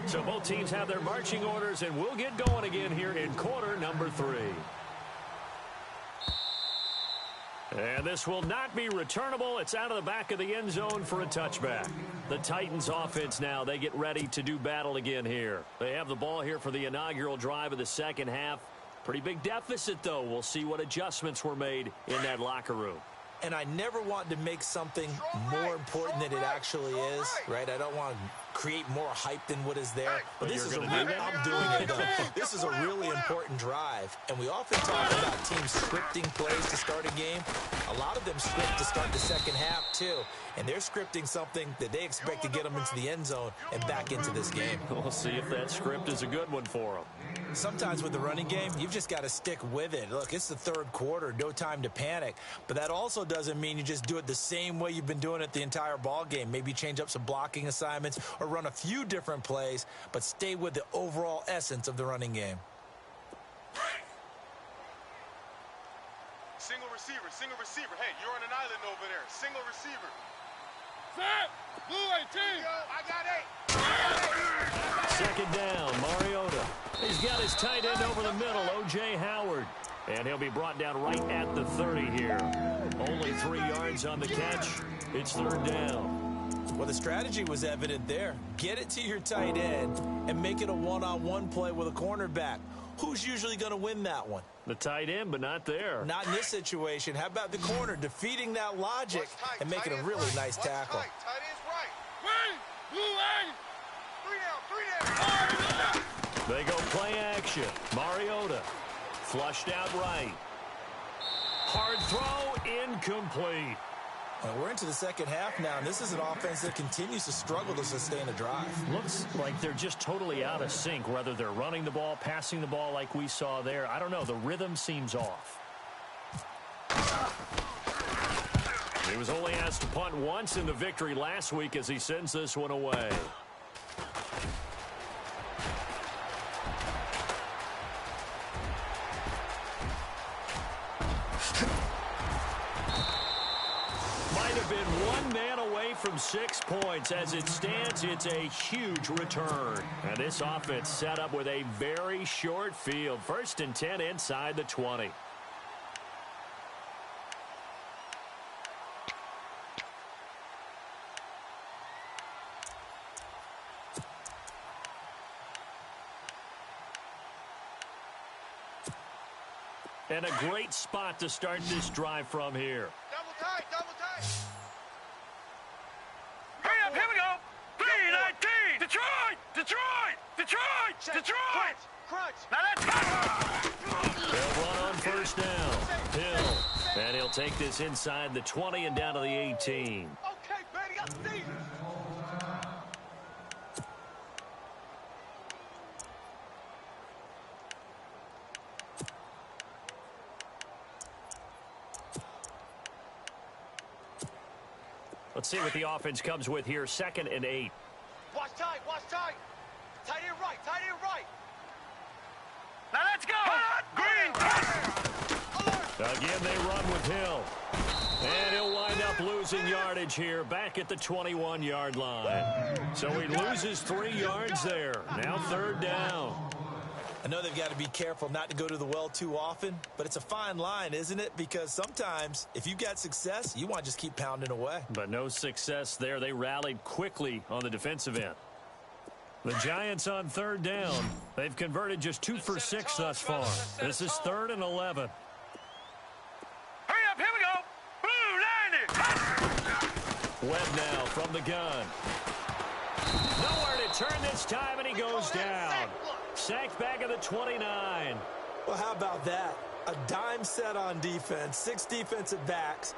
So both teams have their marching orders, and we'll get going again here in quarter number 3. And this will not be returnable. It's out of the back of the end zone for a touchback. The Titans offense now, they get ready to do battle again here. They have the ball here for the inaugural drive of the second half. Pretty big deficit, though. We'll see what adjustments were made in that locker room. And I never want to make something more important than it actually is, right? I don't want to create more hype than what is there. But this is a really, I'm doing it though. This is a really important drive. And we often talk about teams scripting plays to start a game. A lot of them script to start the second half too. And they're scripting something that they expect to get them into the end zone and back into this game. We'll see if that script is a good one for them. Sometimes with the running game, you've just got to stick with it. Look, it's the third quarter, no time to panic. But that also doesn't mean you just do it the same way you've been doing it the entire ball game. Maybe change up some blocking assignments or run a few different plays, but stay with the overall essence of the running game. Single receiver, single receiver. Hey, you're on an island over there. Single receiver. Set! Blue 18! I got 8! Second down, Mariota. He's got his tight end over the middle, O.J. Howard. And he'll be brought down right at the 30 here. Only 3 yards on the catch. It's third down. Well, the strategy was evident there. Get it to your tight end and make it a one-on-one play with a cornerback. Who's usually going to win that one? The tight end, but not there. Not in this situation. How about the corner defeating that logic and making a really nice tackle? Tight end's right. Blue 8! 3 down. They go play action. Mariota flushed out right. Hard throw, incomplete. Well, we're into the second half now, and this is an offense that continues to struggle to sustain a drive. Looks like they're just totally out of sync, whether they're running the ball, passing the ball like we saw there. I don't know. The rhythm seems off. He was only asked to punt once in the victory last week as he sends this one away. from 6 points. As it stands, it's a huge return. And this offense set up with a very short field. 1st and 10 inside the 20. And a great spot to start this drive from here. Double tight, double tight. Hurry up, here we go. 3-19. Detroit, Detroit, Detroit, Detroit. Crunch. Now let's go. They'll run on 1st down. Hill. And he'll take this inside the 20 and down to the 18. Okay, baby, I see you. Let's see what the offense comes with here. 2nd and 8. Watch tight, watch tight. Tight end right, tight end right. Now let's go. Green. Again, they run with Hill. And he'll wind up losing yardage here back at the 21-yard line. So he loses 3 yards there. Now 3rd down. I know they've got to be careful not to go to the well too often, but it's a fine line, isn't it? Because sometimes if you got success, you want to just keep pounding away. But no success there. They rallied quickly on the defensive end. The Giants on 3rd down. They've converted just 2 for 6 thus far. This is 3rd and 11. Hurry up, here we go. Blue 90. Webb now from the gun. Nowhere to turn this time, and he goes down. Sacked back at the 29. Well, how about that? A dime set on defense, 6 defensive backs.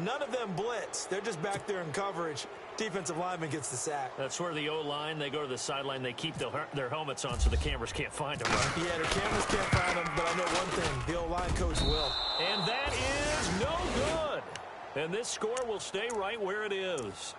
None of them blitz. They're just back there in coverage. Defensive lineman gets the sack. That's where the O-line, they go to the sideline, they keep their helmets on so the cameras can't find them. Right? Yeah, the cameras can't find them, but I know one thing. The O-line coach will. And that is no good. And this score will stay right where it is.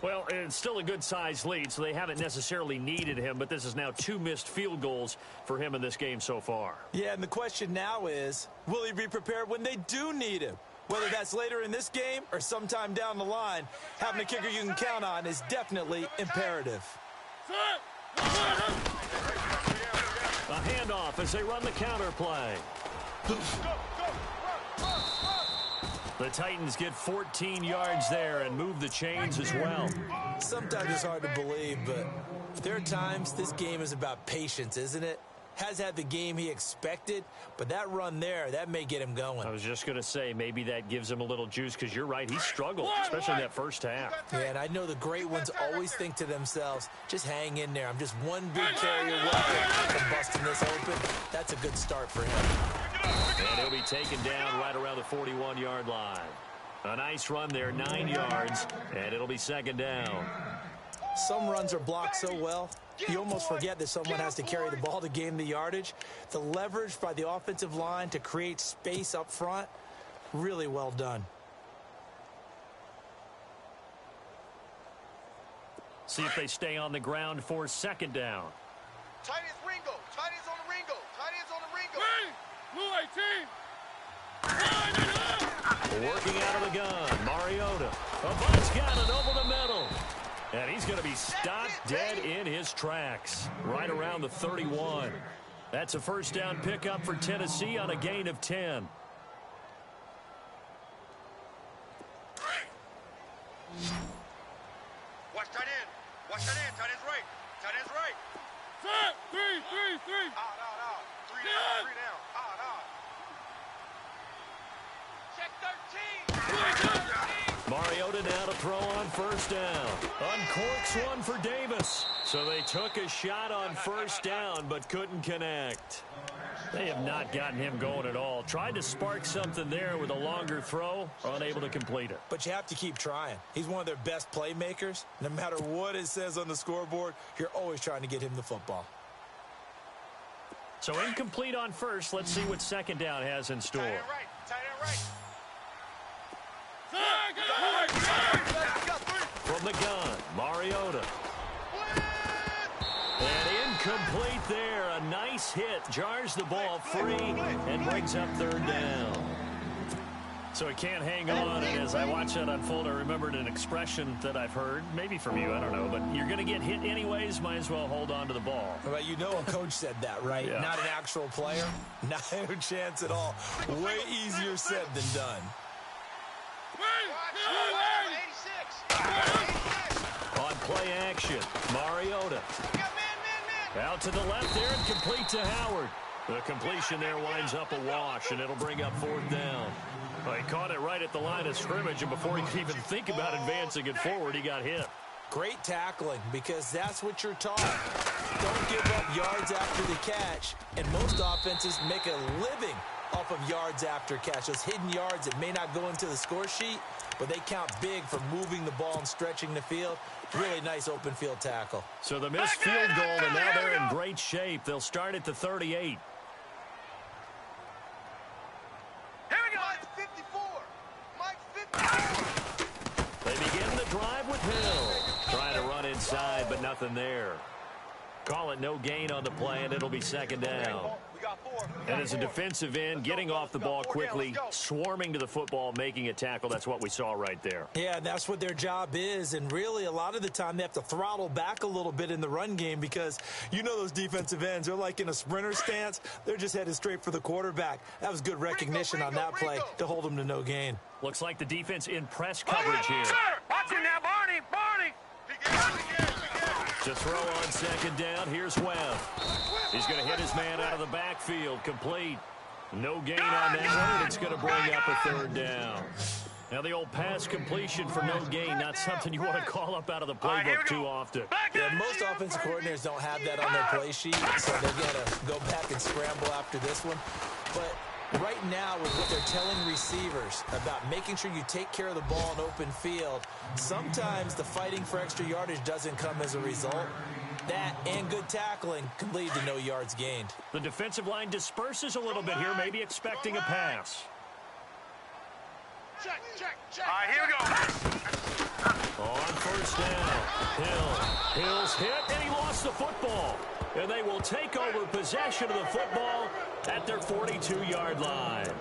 Well, it's still a good-sized lead, so they haven't necessarily needed him, but this is now 2 missed field goals for him in this game so far. Yeah, and the question now is, will he be prepared when they do need him? Whether that's later in this game or sometime down the line, having a kicker you can count on is definitely imperative. A handoff as they run the counter play. The Titans get 14 yards there and move the chains as well. Sometimes it's hard to believe, but there are times this game is about patience, isn't it? Has had the game he expected, but that run there, that may get him going. I was just going to say, maybe that gives him a little juice, because you're right, he struggled, especially in that first half. Yeah, and I know the great ones always think to themselves, just hang in there. I'm just one big carrier weapon from busting this open. That's a good start for him. And he'll be taken down right around the 41-yard line. A nice run there, 9 yards, and it'll be 2nd down. Some runs are blocked so well, you almost forget that someone has to carry the ball to gain the yardage. The leverage by the offensive line to create space up front, really well done. See if they stay on the ground for 2nd down. Tight ends Ringo. Tight ends on the Ringo. Tight ends on the Ringo. Blue 18. Working out of the gun, Mariota. A bunch got it over the middle. And he's going to be stopped dead in his tracks, right around the 31. That's a 1st down pickup for Tennessee on a gain of 10. Watch tight end. Watch tight end. Tight end's right. Tight end's right. Set. 3. Out. 3 down. Out. Check 13. Mariota now to throw on 1st down. Uncorks one for Davis. So they took a shot on 1st down, but couldn't connect. They have not gotten him going at all. Tried to spark something there with a longer throw, unable to complete it. But you have to keep trying. He's one of their best playmakers. No matter what it says on the scoreboard, you're always trying to get him the football. So incomplete on 1st. Let's see what 2nd down has in store. Tight end right. Tight end right. From the gun, Mariota. And incomplete there. A nice hit. Jars the ball free and brings up 3rd down. So So he can't hang on, and as I watch that unfold, I remembered an expression that I've heard, maybe from you, I don't know, but you're going to get hit anyways, might as well hold on to the ball. Well, you know a coach said that, right? Yeah. Not an actual player. Not a chance at all. Way easier said than done. On play action, Mariota. Out to the left there and complete to Howard. The completion there winds up a wash, and it'll bring up 4th down. Well, he caught it right at the line of scrimmage, and before he could even think about advancing it forward, he got hit. Great tackling, because that's what you're taught. Don't give up yards after the catch, and most offenses make a living off of yards after catch. Those hidden yards that may not go into the score sheet, but they count big for moving the ball and stretching the field. Really nice open field tackle. So the missed field goal, and now they're in great shape. They'll start at the 38. Here we go. Mike 54. Mike 54. They begin the drive with Hill. Trying to run inside, but nothing there. Call it no gain on the play, and it'll be 2nd down. And as a defensive end, getting off the ball quickly, swarming to the football, making a tackle, that's what we saw right there. Yeah, that's what their job is, and really a lot of the time they have to throttle back a little bit in the run game because you know those defensive ends, they're like in a sprinter stance. They're just headed straight for the quarterback. That was good recognition on that play to hold them to no gain. Looks like the defense in press coverage here. Watch it now, Barney. Barney. To throw on 2nd down, here's Webb. He's going to hit his man out of the backfield, complete. No gain on that one, and it's going to bring up a 3rd down. Now the old pass completion for no gain, not something you want to call up out of the playbook too often. Yeah, most offensive coordinators don't have that on their play sheet, so they're going to go back and scramble after this one. But right now, with what they're telling receivers about making sure you take care of the ball in open field, sometimes the fighting for extra yardage doesn't come as a result. That and good tackling can lead to no yards gained. The defensive line disperses a little bit here, maybe expecting a pass. Check. All right, here we go. On 1st down, Hill's hit, and he lost the football. And they will take over possession of the football at their 42-yard line.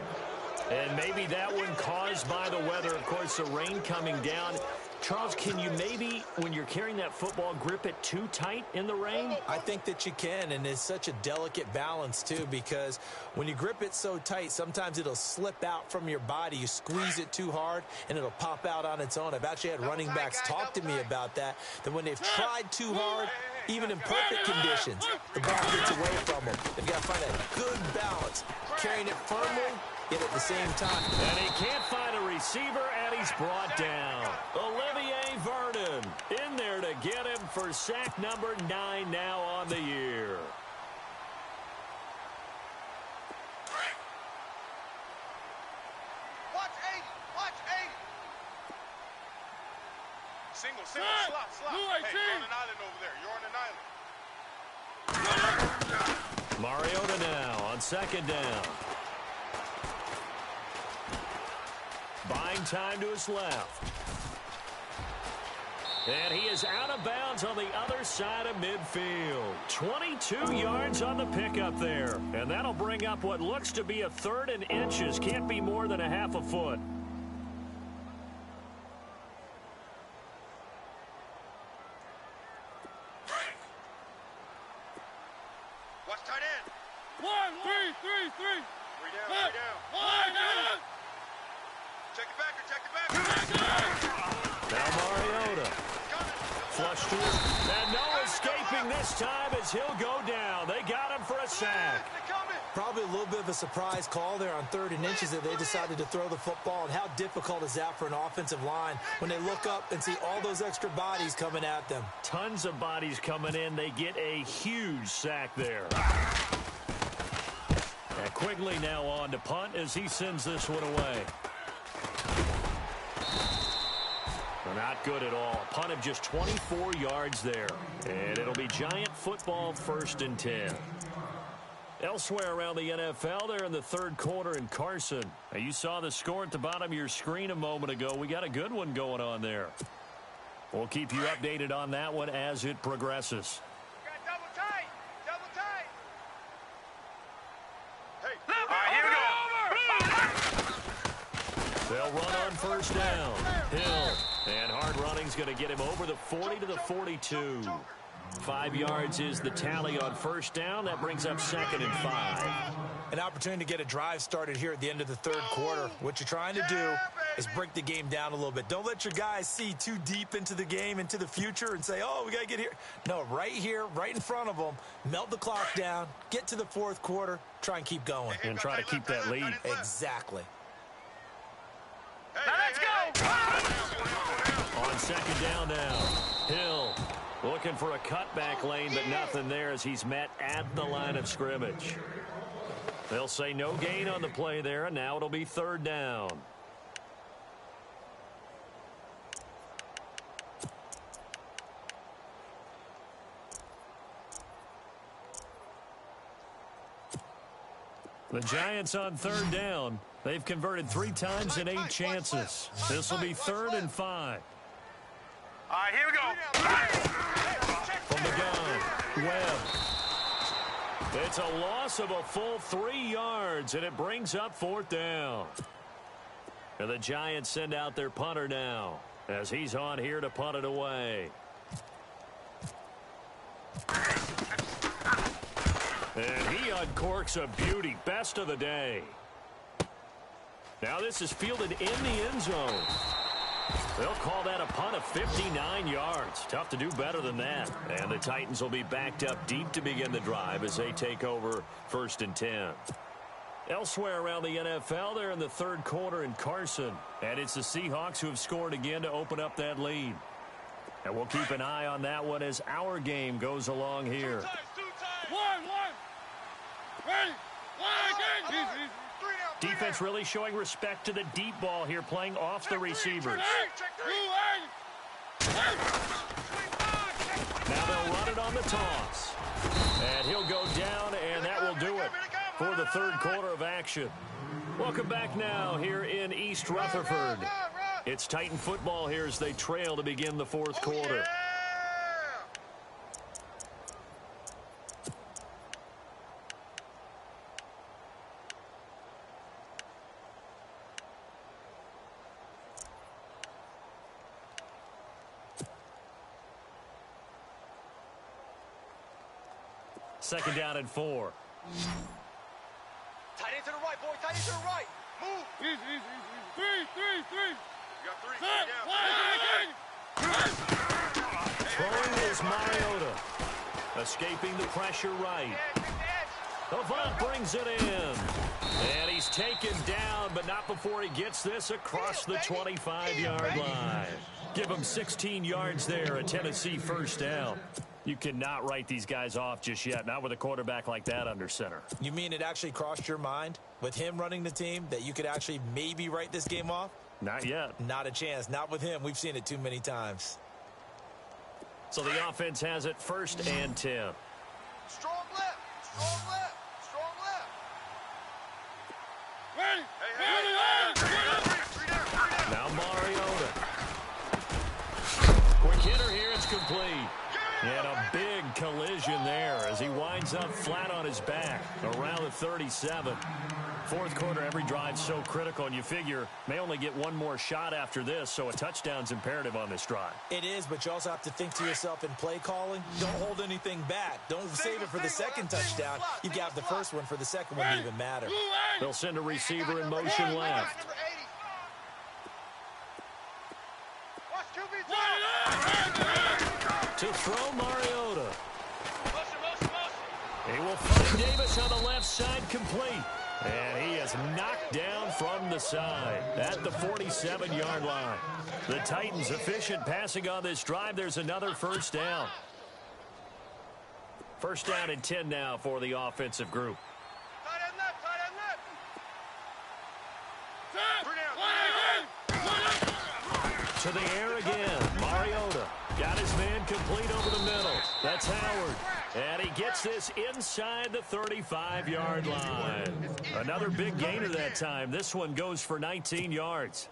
And maybe that one caused by the weather. Of course, the rain coming down. Charles, can you maybe, when you're carrying that football, grip it too tight in the rain? I think that you can, and it's such a delicate balance, too, because when you grip it so tight, sometimes it'll slip out from your body. You squeeze it too hard, and it'll pop out on its own. I've actually had running backs talk to me about that when they've tried too hard, even in perfect conditions, the ball gets away from them. They've got to find a good balance, carrying it firmly, yet at the same time. And he can't find a receiver, and he's brought down. Olivier Vernon in there to get him for sack number 9 now on the year. Watch 80. Single, slot. Hey, you're on an island over there. Mariota now on 2nd down. Buying time to his left. And he is out of bounds on the other side of midfield. 22 yards on the pickup there. And that'll bring up what looks to be a 3rd and inches. Can't be more than a half a foot. Watch tight end. 3 down. Check it back. Now Mariota. Flush to him. And no escaping this time as he'll go down. They got him for a sack. Probably a little bit of a surprise call there on 3rd and inches that they decided to throw the football. And how difficult is that for an offensive line when they look up and see all those extra bodies coming at them? Tons of bodies coming in. They get a huge sack there. And Quigley now on to punt as he sends this one away. Not good at all. A punt of just 24 yards there. And it'll be Giant football 1st and 10. Elsewhere around the NFL, they're in the 3rd quarter in Carson. Now, you saw the score at the bottom of your screen a moment ago. We got a good one going on there. We'll keep you updated on that one as it progresses. Double tight. Hey, all right, here we go. They'll run on first down. Hill. And hard running's going to get him over the 40 to the 42. 5 yards is the tally on first down. That brings up 2nd and 5. An opportunity to get a drive started here at the end of the third quarter. What you're trying to do is break the game down a little bit. Don't let your guys see too deep into the game, into the future, and say, oh, we got to get here. No, right here, right in front of them, melt the clock down, get to the fourth quarter, try and keep going. And try to keep that lead. Exactly. Now let's go! On second down now, Hill looking for a cutback lane, but nothing there as he's met at the line of scrimmage. They'll say no gain on the play there, and now it'll be third down. The Giants on third down. They've converted 3 times in 8 chances. This will be 3rd and 5. All right, here we go. From the gun, Webb. It's a loss of a full 3 yards, and it brings up 4th down. And the Giants send out their punter now as he's on here to punt it away. And he uncorks a beauty. Best of the day. Now this is fielded in the end zone. They'll call that a punt of 59 yards. Tough to do better than that. And the Titans will be backed up deep to begin the drive as they take over 1st and 10. Elsewhere around the NFL, they're in the third quarter in Carson. And it's the Seahawks who have scored again to open up that lead. And we'll keep an eye on that one as our game goes along here. 2 times. 1. Ready. 1 again. Defense really showing respect to the deep ball here, playing off the receivers. Now they'll run it on the toss. And he'll go down, and that will do it for the third quarter of action. Welcome back now here in East Rutherford. It's Titan football here as they trail to begin the fourth quarter. Second down and 4. Tight end to the right, boy. Tight end to the right. Move. Easy. 3. You got 3. Throwing is Mariota. Escaping the pressure right. Avant brings it in. And he's taken down, but not before he gets this across the 25-yard line. Give him 16 yards there, a Tennessee first down. You cannot write these guys off just yet, not with a quarterback like that under center. You mean it actually crossed your mind with him running the team that you could actually maybe write this game off? Not yet. Not a chance. Not with him. We've seen it too many times. So the offense has it 1st and 10. Strong left. Ready. Now Mariota. Quick hitter here. It's complete. And a big collision there as he winds up flat on his back around the 37. Fourth quarter, every drive so critical, and you figure may only get one more shot after this, so a touchdown's imperative on this drive. It is, but you also have to think to yourself in play calling, don't hold anything back. Don't save it for the second touchdown. You got the first one for the second one to even matter. They'll send a receiver in motion left. To throw Mariota. He will find Davis on the left side complete. And he is knocked down from the side at the 47-yard line. The Titans efficient passing on this drive. There's another first down. First down and 10 now for the offensive group. To the air again. Mariota got his man complete over the middle. That's Howard. And he gets this inside the 35-yard line. Another big gainer that time. This one goes for 19 yards.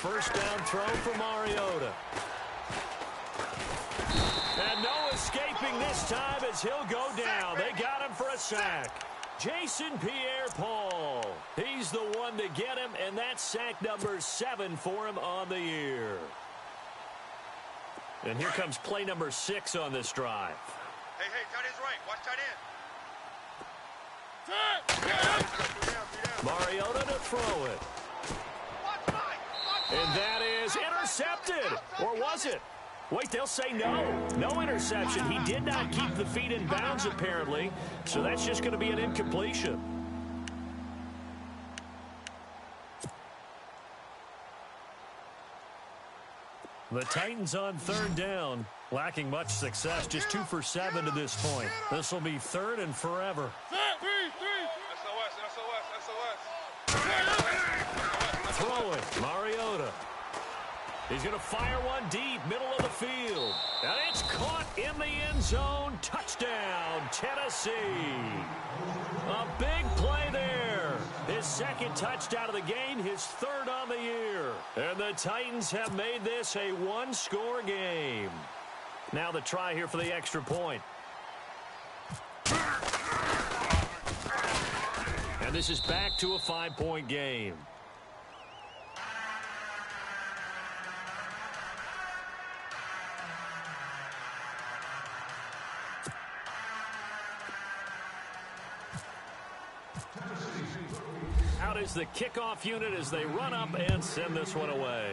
first down throw for Mariota. And no escaping this time as he'll go down. They got him for a sack. Jason Pierre-Paul. He's the one to get him, and that's sack number 7 for him on the year. And here comes play number 6 on this drive. Hey, tight end's right. Watch tight end. Mariota to throw it. And that is intercepted. Or was it? Wait, they'll say no. No interception. He did not keep the feet in bounds, apparently. So that's just going to be an incompletion. The Titans on third down, lacking much success, just 2 for 7 to this point. This will be 3rd and forever. Throw it, Mariota. He's going to fire one deep, middle of the field. And it's caught in the end zone. Touchdown, Tennessee. A big play there. His 2nd touchdown of the game, his 3rd on the year. And the Titans have made this a 1-score game. Now the try here for the extra point. And this is back to a 5-point game. Out is the kickoff unit as they run up and send this one away.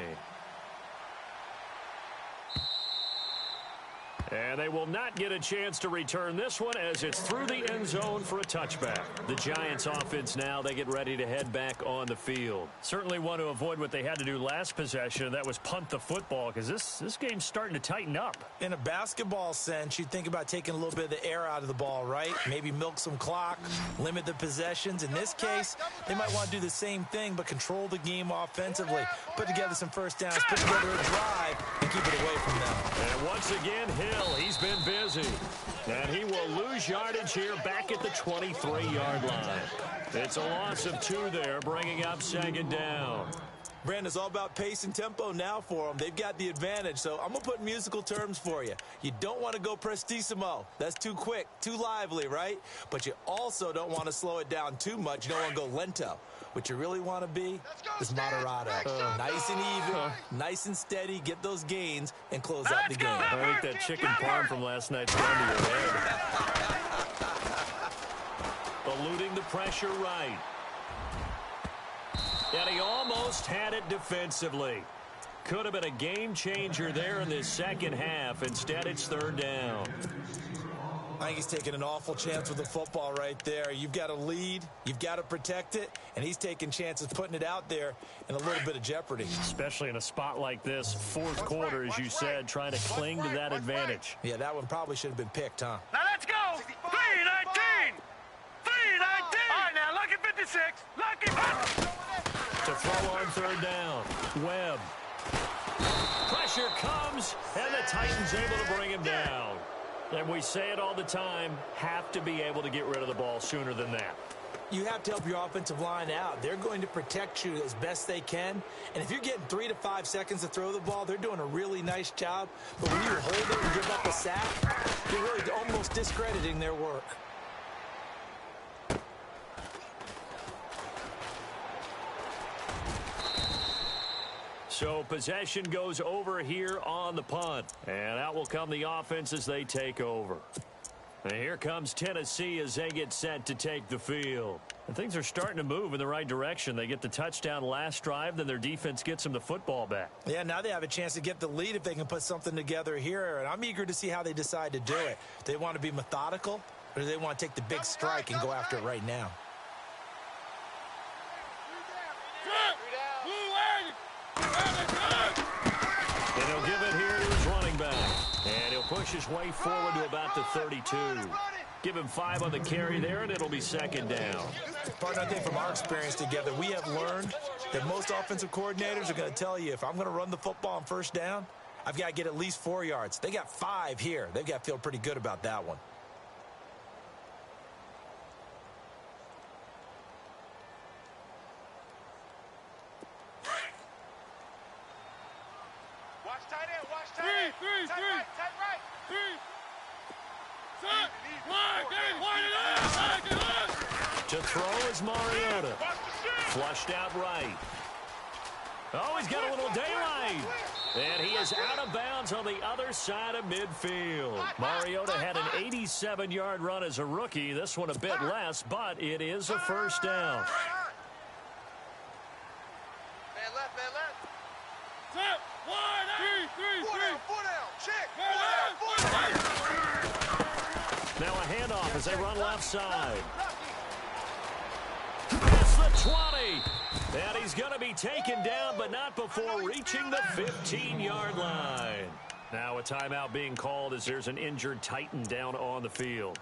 And they will not get a chance to return this one as it's through the end zone for a touchback. The Giants offense now, they get ready to head back on the field. Certainly want to avoid what they had to do last possession. That was punt the football because this game's starting to tighten up. In a basketball sense, you think about taking a little bit of the air out of the ball, right? Maybe milk some clock, limit the possessions. In this case, they might want to do the same thing but control the game offensively. Put together some first downs, put together a drive, and keep it away from them. And once again, Hill, he's been busy. And he will lose yardage here back at the 23-yard line. It's a loss of 2 there, bringing up 2nd down. Brandon, it's all about pace and tempo now for them. They've got the advantage, so I'm going to put musical terms for you. You don't want to go prestissimo. That's too quick, too lively, right? But you also don't want to slow it down too much. You don't want to go lento. What you really want to be is moderato. Nice and even, nice and steady, get those gains, and close out the game. I think that chicken parm from last night's gone to your head. Eluding the pressure right. And he almost had it defensively. Could have been a game changer there in this second half. Instead, it's 3rd down. I think he's taking an awful chance with the football right there. You've got to lead, you've got to protect it, and he's taking chances putting it out there in a little bit of jeopardy. Especially in a spot like this, 4th quarter, as you said, trying to cling to that advantage. Yeah, that one probably should have been picked, huh? Now let's go. 3-19. 3-19. All right, now, lucky 56. Lucky 50. To throw on 3rd down. Webb. Pressure comes, and the Titans able to bring him down. And we say it all the time, have to be able to get rid of the ball sooner than that. You have to help your offensive line out. They're going to protect you as best they can. And if you're getting 3 to 5 seconds to throw the ball, they're doing a really nice job. But when you hold it and give up a sack, you're really almost discrediting their work. So possession goes over here on the punt. And out will come the offense as they take over. And here comes Tennessee as they get set to take the field. And things are starting to move in the right direction. They get the touchdown last drive, then their defense gets them the football back. Yeah, now they have a chance to get the lead if they can put something together here. And I'm eager to see how they decide to do it. Do they want to be methodical, or do they want to take the big strike and go after it right now? And he'll give it here to his running back. And he'll push his way forward to about the 32. Give him 5 on the carry there, and it'll be 2nd down. Partner, I think from our experience together, we have learned that most offensive coordinators are going to tell you, if I'm going to run the football on 1st down, I've got to get at least 4 yards. They got 5 here. They've got to feel pretty good about that one. Watch tight end. Watch tight end. Tight right. Tight right. To throw is Mariota. Flushed out right. Oh, he's got a little daylight. And he is out of bounds on the other side of midfield. Mariota had an 87-yard run as a rookie. This one a bit less, but it is a first down. Man left, man left. Set, wide, Four down, check. Four down. Now a handoff as they run left side. Past the 20. And he's going to be taken down, but not before reaching the 15-yard line. Now a timeout being called as there's an injured Titan down on the field.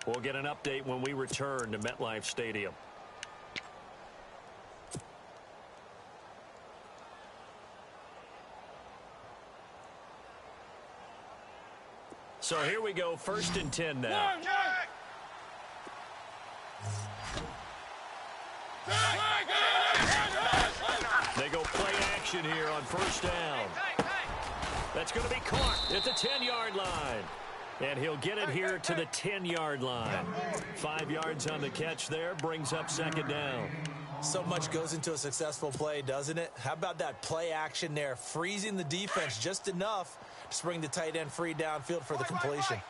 We'll get an update when we return to MetLife Stadium. So here we go, 1st and 10 now. They go play action here on first down. That's going to be caught at the 10-yard line. And he'll get it here to the 10-yard line. 5 yards on the catch there, brings up 2nd down. So much goes into a successful play, doesn't it? How about that play action there, freezing the defense just enough to bring the tight end free downfield for the completion.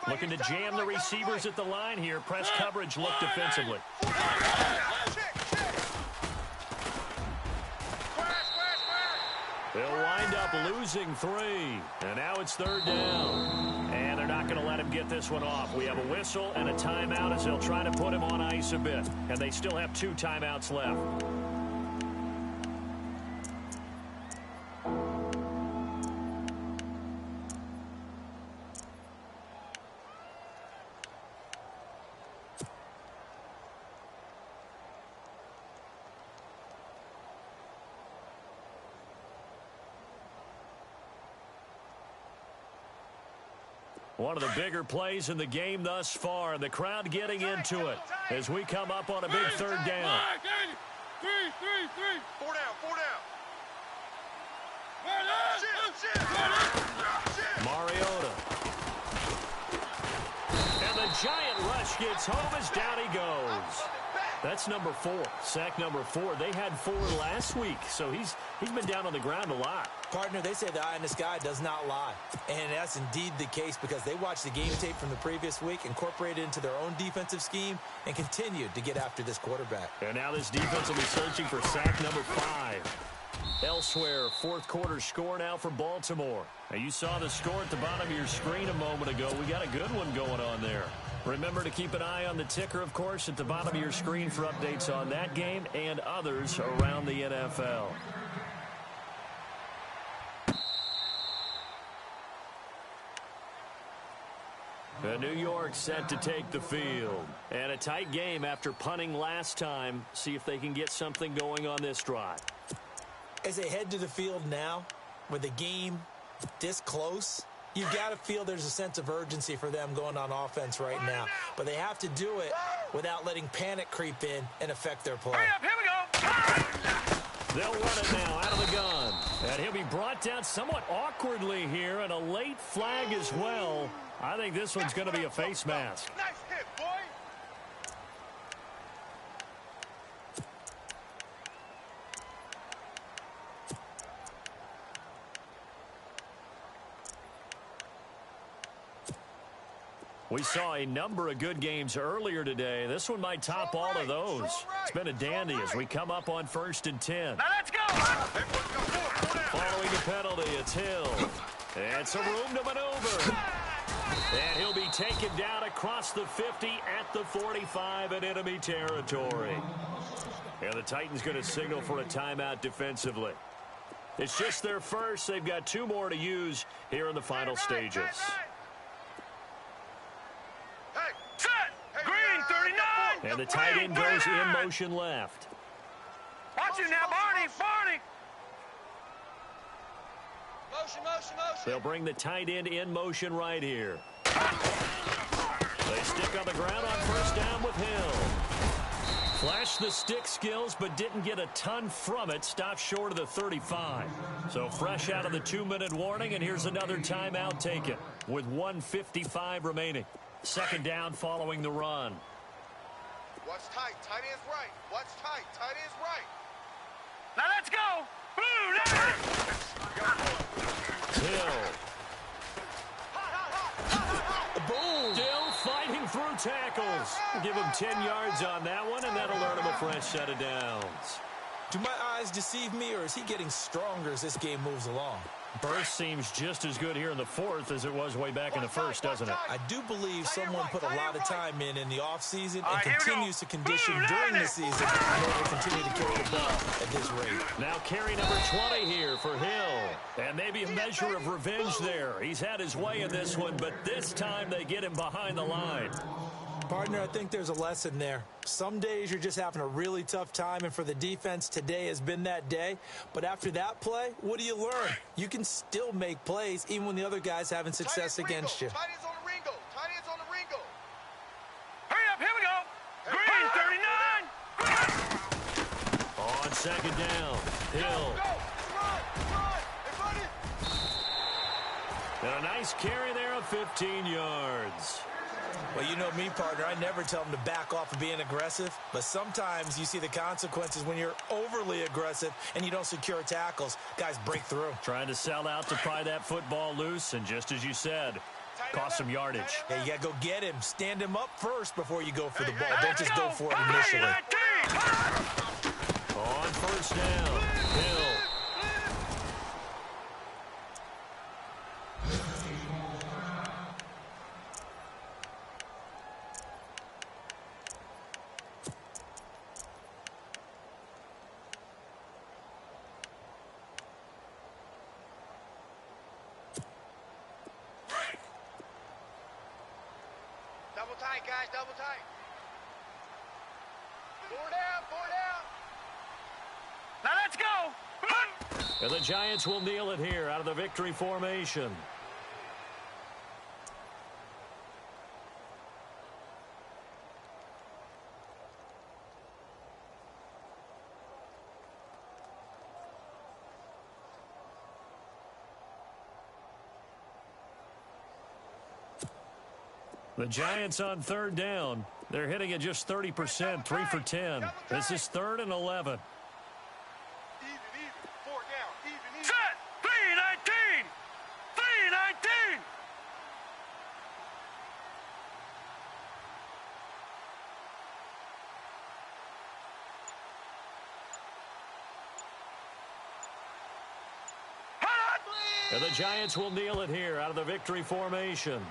Looking to jam the receivers at the line here. Press coverage look defensively. They'll wind up losing 3. And now it's 3rd down. And they're not going to let him get this one off. We have a whistle and a timeout as they'll try to put him on ice a bit. And they still have 2 timeouts left. One of the bigger plays in the game thus far, and the crowd getting into it as we come up on a big 3rd down. 4 down. Mariota. And the giant rush gets home as down he goes. That's number 4, sack number 4. They had 4 last week, so he's been down on the ground a lot. Partner, they say the eye in the sky does not lie. And that's indeed the case because they watched the game tape from the previous week, incorporated it into their own defensive scheme, and continued to get after this quarterback. And now this defense will be searching for sack number 5. Elsewhere, 4th quarter score now for Baltimore. Now you saw the score at the bottom of your screen a moment ago. We got a good one going on there. Remember to keep an eye on the ticker, of course, at the bottom of your screen for updates on that game and others around the NFL. New York set to take the field. And a tight game after punting last time. See if they can get something going on this drive. As they head to the field now, with the game this close, you've got to feel there's a sense of urgency for them going on offense right now. But they have to do it without letting panic creep in and affect their play. Hurry up, here we go. They'll run it now out of the gun. And he'll be brought down somewhat awkwardly here, and a late flag as well. I think this one's going to be a face mask. Nice hit, boy. We saw a number of good games earlier today. This one might top all of those. It's been a dandy as we come up on 1st and 10. Now let's go. Following the penalty, it's Hill. And some room to maneuver. And he'll be taken down across the 50 at the 45 in enemy territory. And the Titans going to signal for a timeout defensively. It's just their first. They've got 2 more to use here in the final stages. Hey, set. Green, 39. And the tight end goes in motion left. Watch it now, Barney. Motion. They'll bring the tight end in motion right here. They stick on the ground on first down with Hill. Flashed the stick skills, but didn't get a ton from it. Stopped short of the 35. So fresh out of the 2-minute warning, and here's another timeout taken with 1:55 remaining. Second down following the run. What's tight? Tight end's right. What's tight? Tight end's right. Now let's go. Hill. Boom. Still fighting through tackles. Give him 10 yards on that one, and that'll earn him a fresh set of downs. Do my eyes deceive me, or is he getting stronger as this game moves along? Burst seems just as good here in the fourth as it was way back in the first, doesn't it? I do believe someone put a lot of time in the offseason and here we go. continues to condition during the season in order to continue to carry the ball at this rate. Now carry number 20 here for Hill. And maybe a measure of revenge there. He's had his way in this one, but this time they get him behind the line. Partner, I think there's a lesson there. Some days you're just having a really tough time, and for the defense, today has been that day. But after that play, what do you learn? You can still make plays even when the other guy's having success against you. Tight end's on the Ringo. Tight end's on the Ringo. Hurry up, here we go. Green, 39. On second down, Hill. Go. Run. Everybody. And a nice carry there of 15 yards. Well, you know me, partner. I never tell them to back off of being aggressive. But sometimes you see the consequences when you're overly aggressive and you don't secure tackles. Guys break through. Trying to sell out to pry that football loose, and just as you said, cost some yardage. Hey, you got to go get him. Stand him up first before you go for the ball. Don't just go for it Green, initially. 19. On first down, Hill. Double tight, guys. Double tight. Four down. Four down. Now let's go. And the Giants will kneel it here out of the victory formation. The Giants on third down. They're hitting at just 30%, 3 for 10. This is 3rd and 11. Even. Four down. Even. Set. 3-19. 3-19. And the Giants will kneel it here out of the victory formation.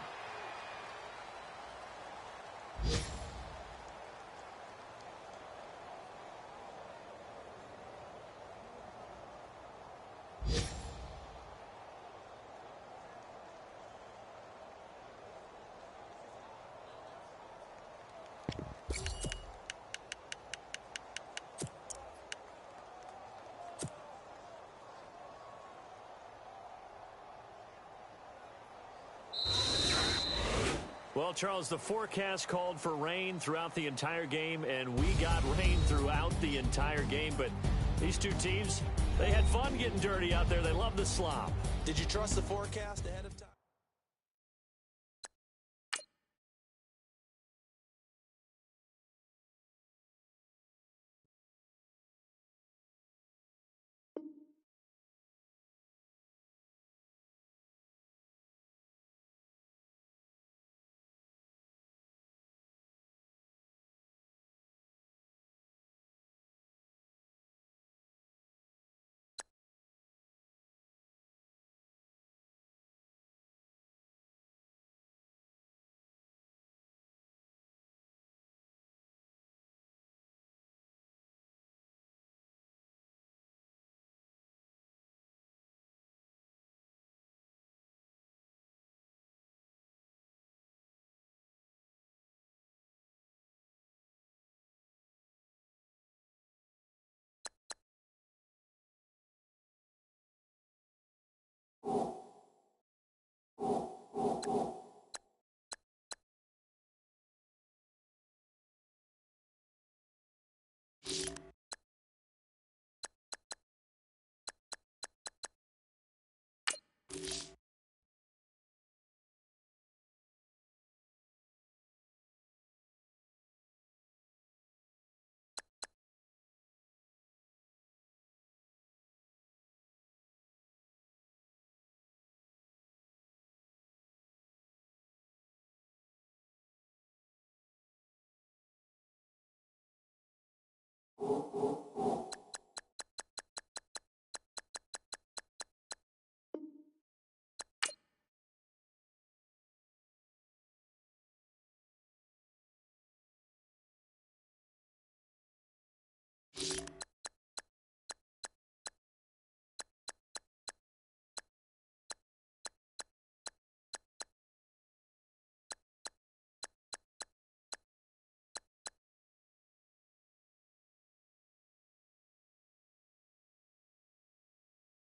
Well, Charles, the forecast called for rain throughout the entire game, and we got rain throughout the entire game. But these two teams, they had fun getting dirty out there. They love the slop. Did you trust the forecast ahead of time?